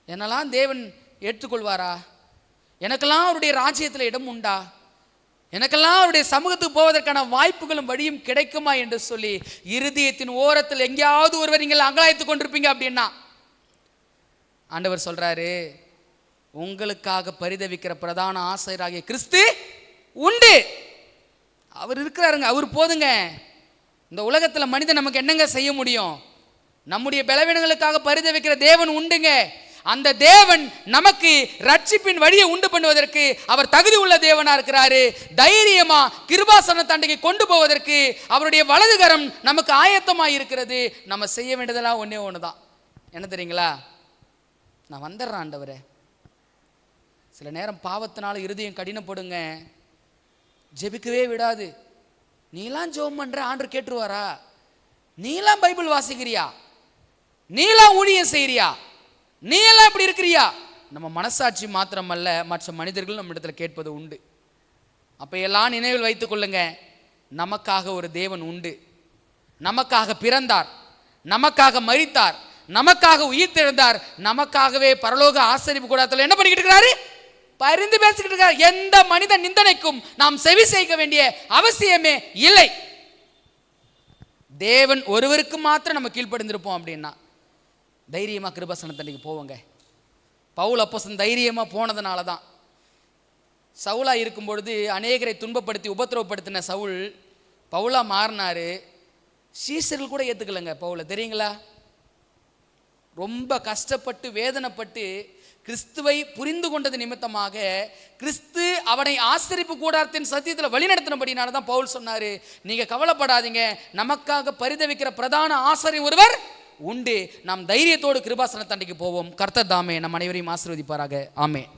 [SPEAKER 1] என்னெல்லாம் தேவன் ஏற்றுக்கொள்வாரா? எனக்கெல்லாம் அவருடைய ராஜ்யத்தில் இடம் உண்டா? எனக்கெல்லாம் அவருடைய சமூகத்துக்கு போவதற்கான வாய்ப்புகளும் வழியும் கிடைக்குமா என்று சொல்லி இருதயத்தின் ஓரத்தில் எங்கேயாவது ஒருவர் நீங்கள் அங்கலாய்த்து கொண்டிருப்பீங்க அப்படின்னா, ஆண்டவர் சொல்றாரு, உங்களுக்காக பரிதவிக்கிற பிரதான ஆசிரியராகிய கிறிஸ்து உண்டு. அவர் இருக்கிறாருங்க, அவர் போதுங்க. இந்த உலகத்தில் மனிதன் நமக்கு என்னங்க செய்ய முடியும்? நம்முடைய பலவீனங்களுக்காக பரிதவிக்கிற தேவன் உண்டுங்க. அந்த தேவன் நமக்கு ரட்சிப்பின் வழியை உண்டு பண்ணுவதற்கு அவர் தகுதி உள்ள தேவனா இருக்கிறாரு. தைரியமா கிருபாசன தண்டைக்கு கொண்டு போவதற்கு அவருடைய வலதுகரம் நமக்கு ஆயத்தமாக இருக்கிறது. நம்ம செய்ய வேண்டியதெல்லாம் ஒன்னே ஒண்ணுதான். என்ன தெரியுங்களா? நான் வந்துடுறேன் ஆண்டவரே. சில நேரம் பாவத்தினால இருதயம் கடினப்படுங்க, ஜெபிக்கவே விடாது. நீலாம் ஜெபம் பண்ற, ஆண்டவர் கேட்டுருவாரா? நீலாம் பைபிள் வாசிக்கிறியா? நீலாம் ஊழியம் செய்யறியா? நீ எல்லாம் இப்படி இருக்கிறியா? நம்ம மனசாட்சி மாத்திரமல்ல, மற்ற மனிதர்கள் நம்ம இடத்துல கேட்பது உண்டு. அப்ப எல்லாம் நினைவில் வைத்துக் கொள்ளுங்க, நமக்காக ஒரு தேவன் உண்டு. நமக்காக பிறந்தார், நமக்காக மரித்தார், நமக்காக உயிர் தெழுந்தார், நமக்காகவே பரலோக ஆசரிப்பு கூடாரத்தில் என்ன பண்ணிக்கிட்டு இருக்கிறாரு? பரிந்து பேசிக்கிட்டு இருக்காரு. எந்த மனித நிந்தனைக்கும் நாம் செவி செய்ய வேண்டிய அவசியமே இல்லை. தேவன் ஒருவருக்கு மாத்திரம் நம்ம கீழ்ப்படிந்திருப்போம் அப்படின்னா தைரியமா கிருபாசன தண்டைக்கு போவோங்க. பவுல் அப்போஸ்தலன் தைரியமா போனதுனால தான் சவுலா இருக்கும் பொழுது அநேகரை துன்பப்படுத்தி உபத்திரவப்படுத்தின சவுல் பவுலா மாறினாரு. சீசர்கள் கூட ஏத்துக்கலங்க பவுலை, தெரியுங்களா? ரொம்ப கஷ்டப்பட்டு வேதனைப்பட்டு கிறிஸ்துவை புரிந்து கொண்டது நிமித்தமாக கிறிஸ்து அவனை ஆசரிப்பு கூடாரத்தின் சத்தியத்தில் வழிநடத்தினபடினால தான் பவுல் சொன்னாரு, நீங்க கவலைப்படாதீங்க, நமக்காக பரிதவிக்கிற பிரதான ஆசாரியர் ஒருவர் உண்டு. நாம் தைரியத்தோடு கிருபாசன தண்டைக்கு போவோம். கர்த்தர் தாமே நம் அனைவரையும் ஆசீர்வதிப்பாராக. ஆமென்.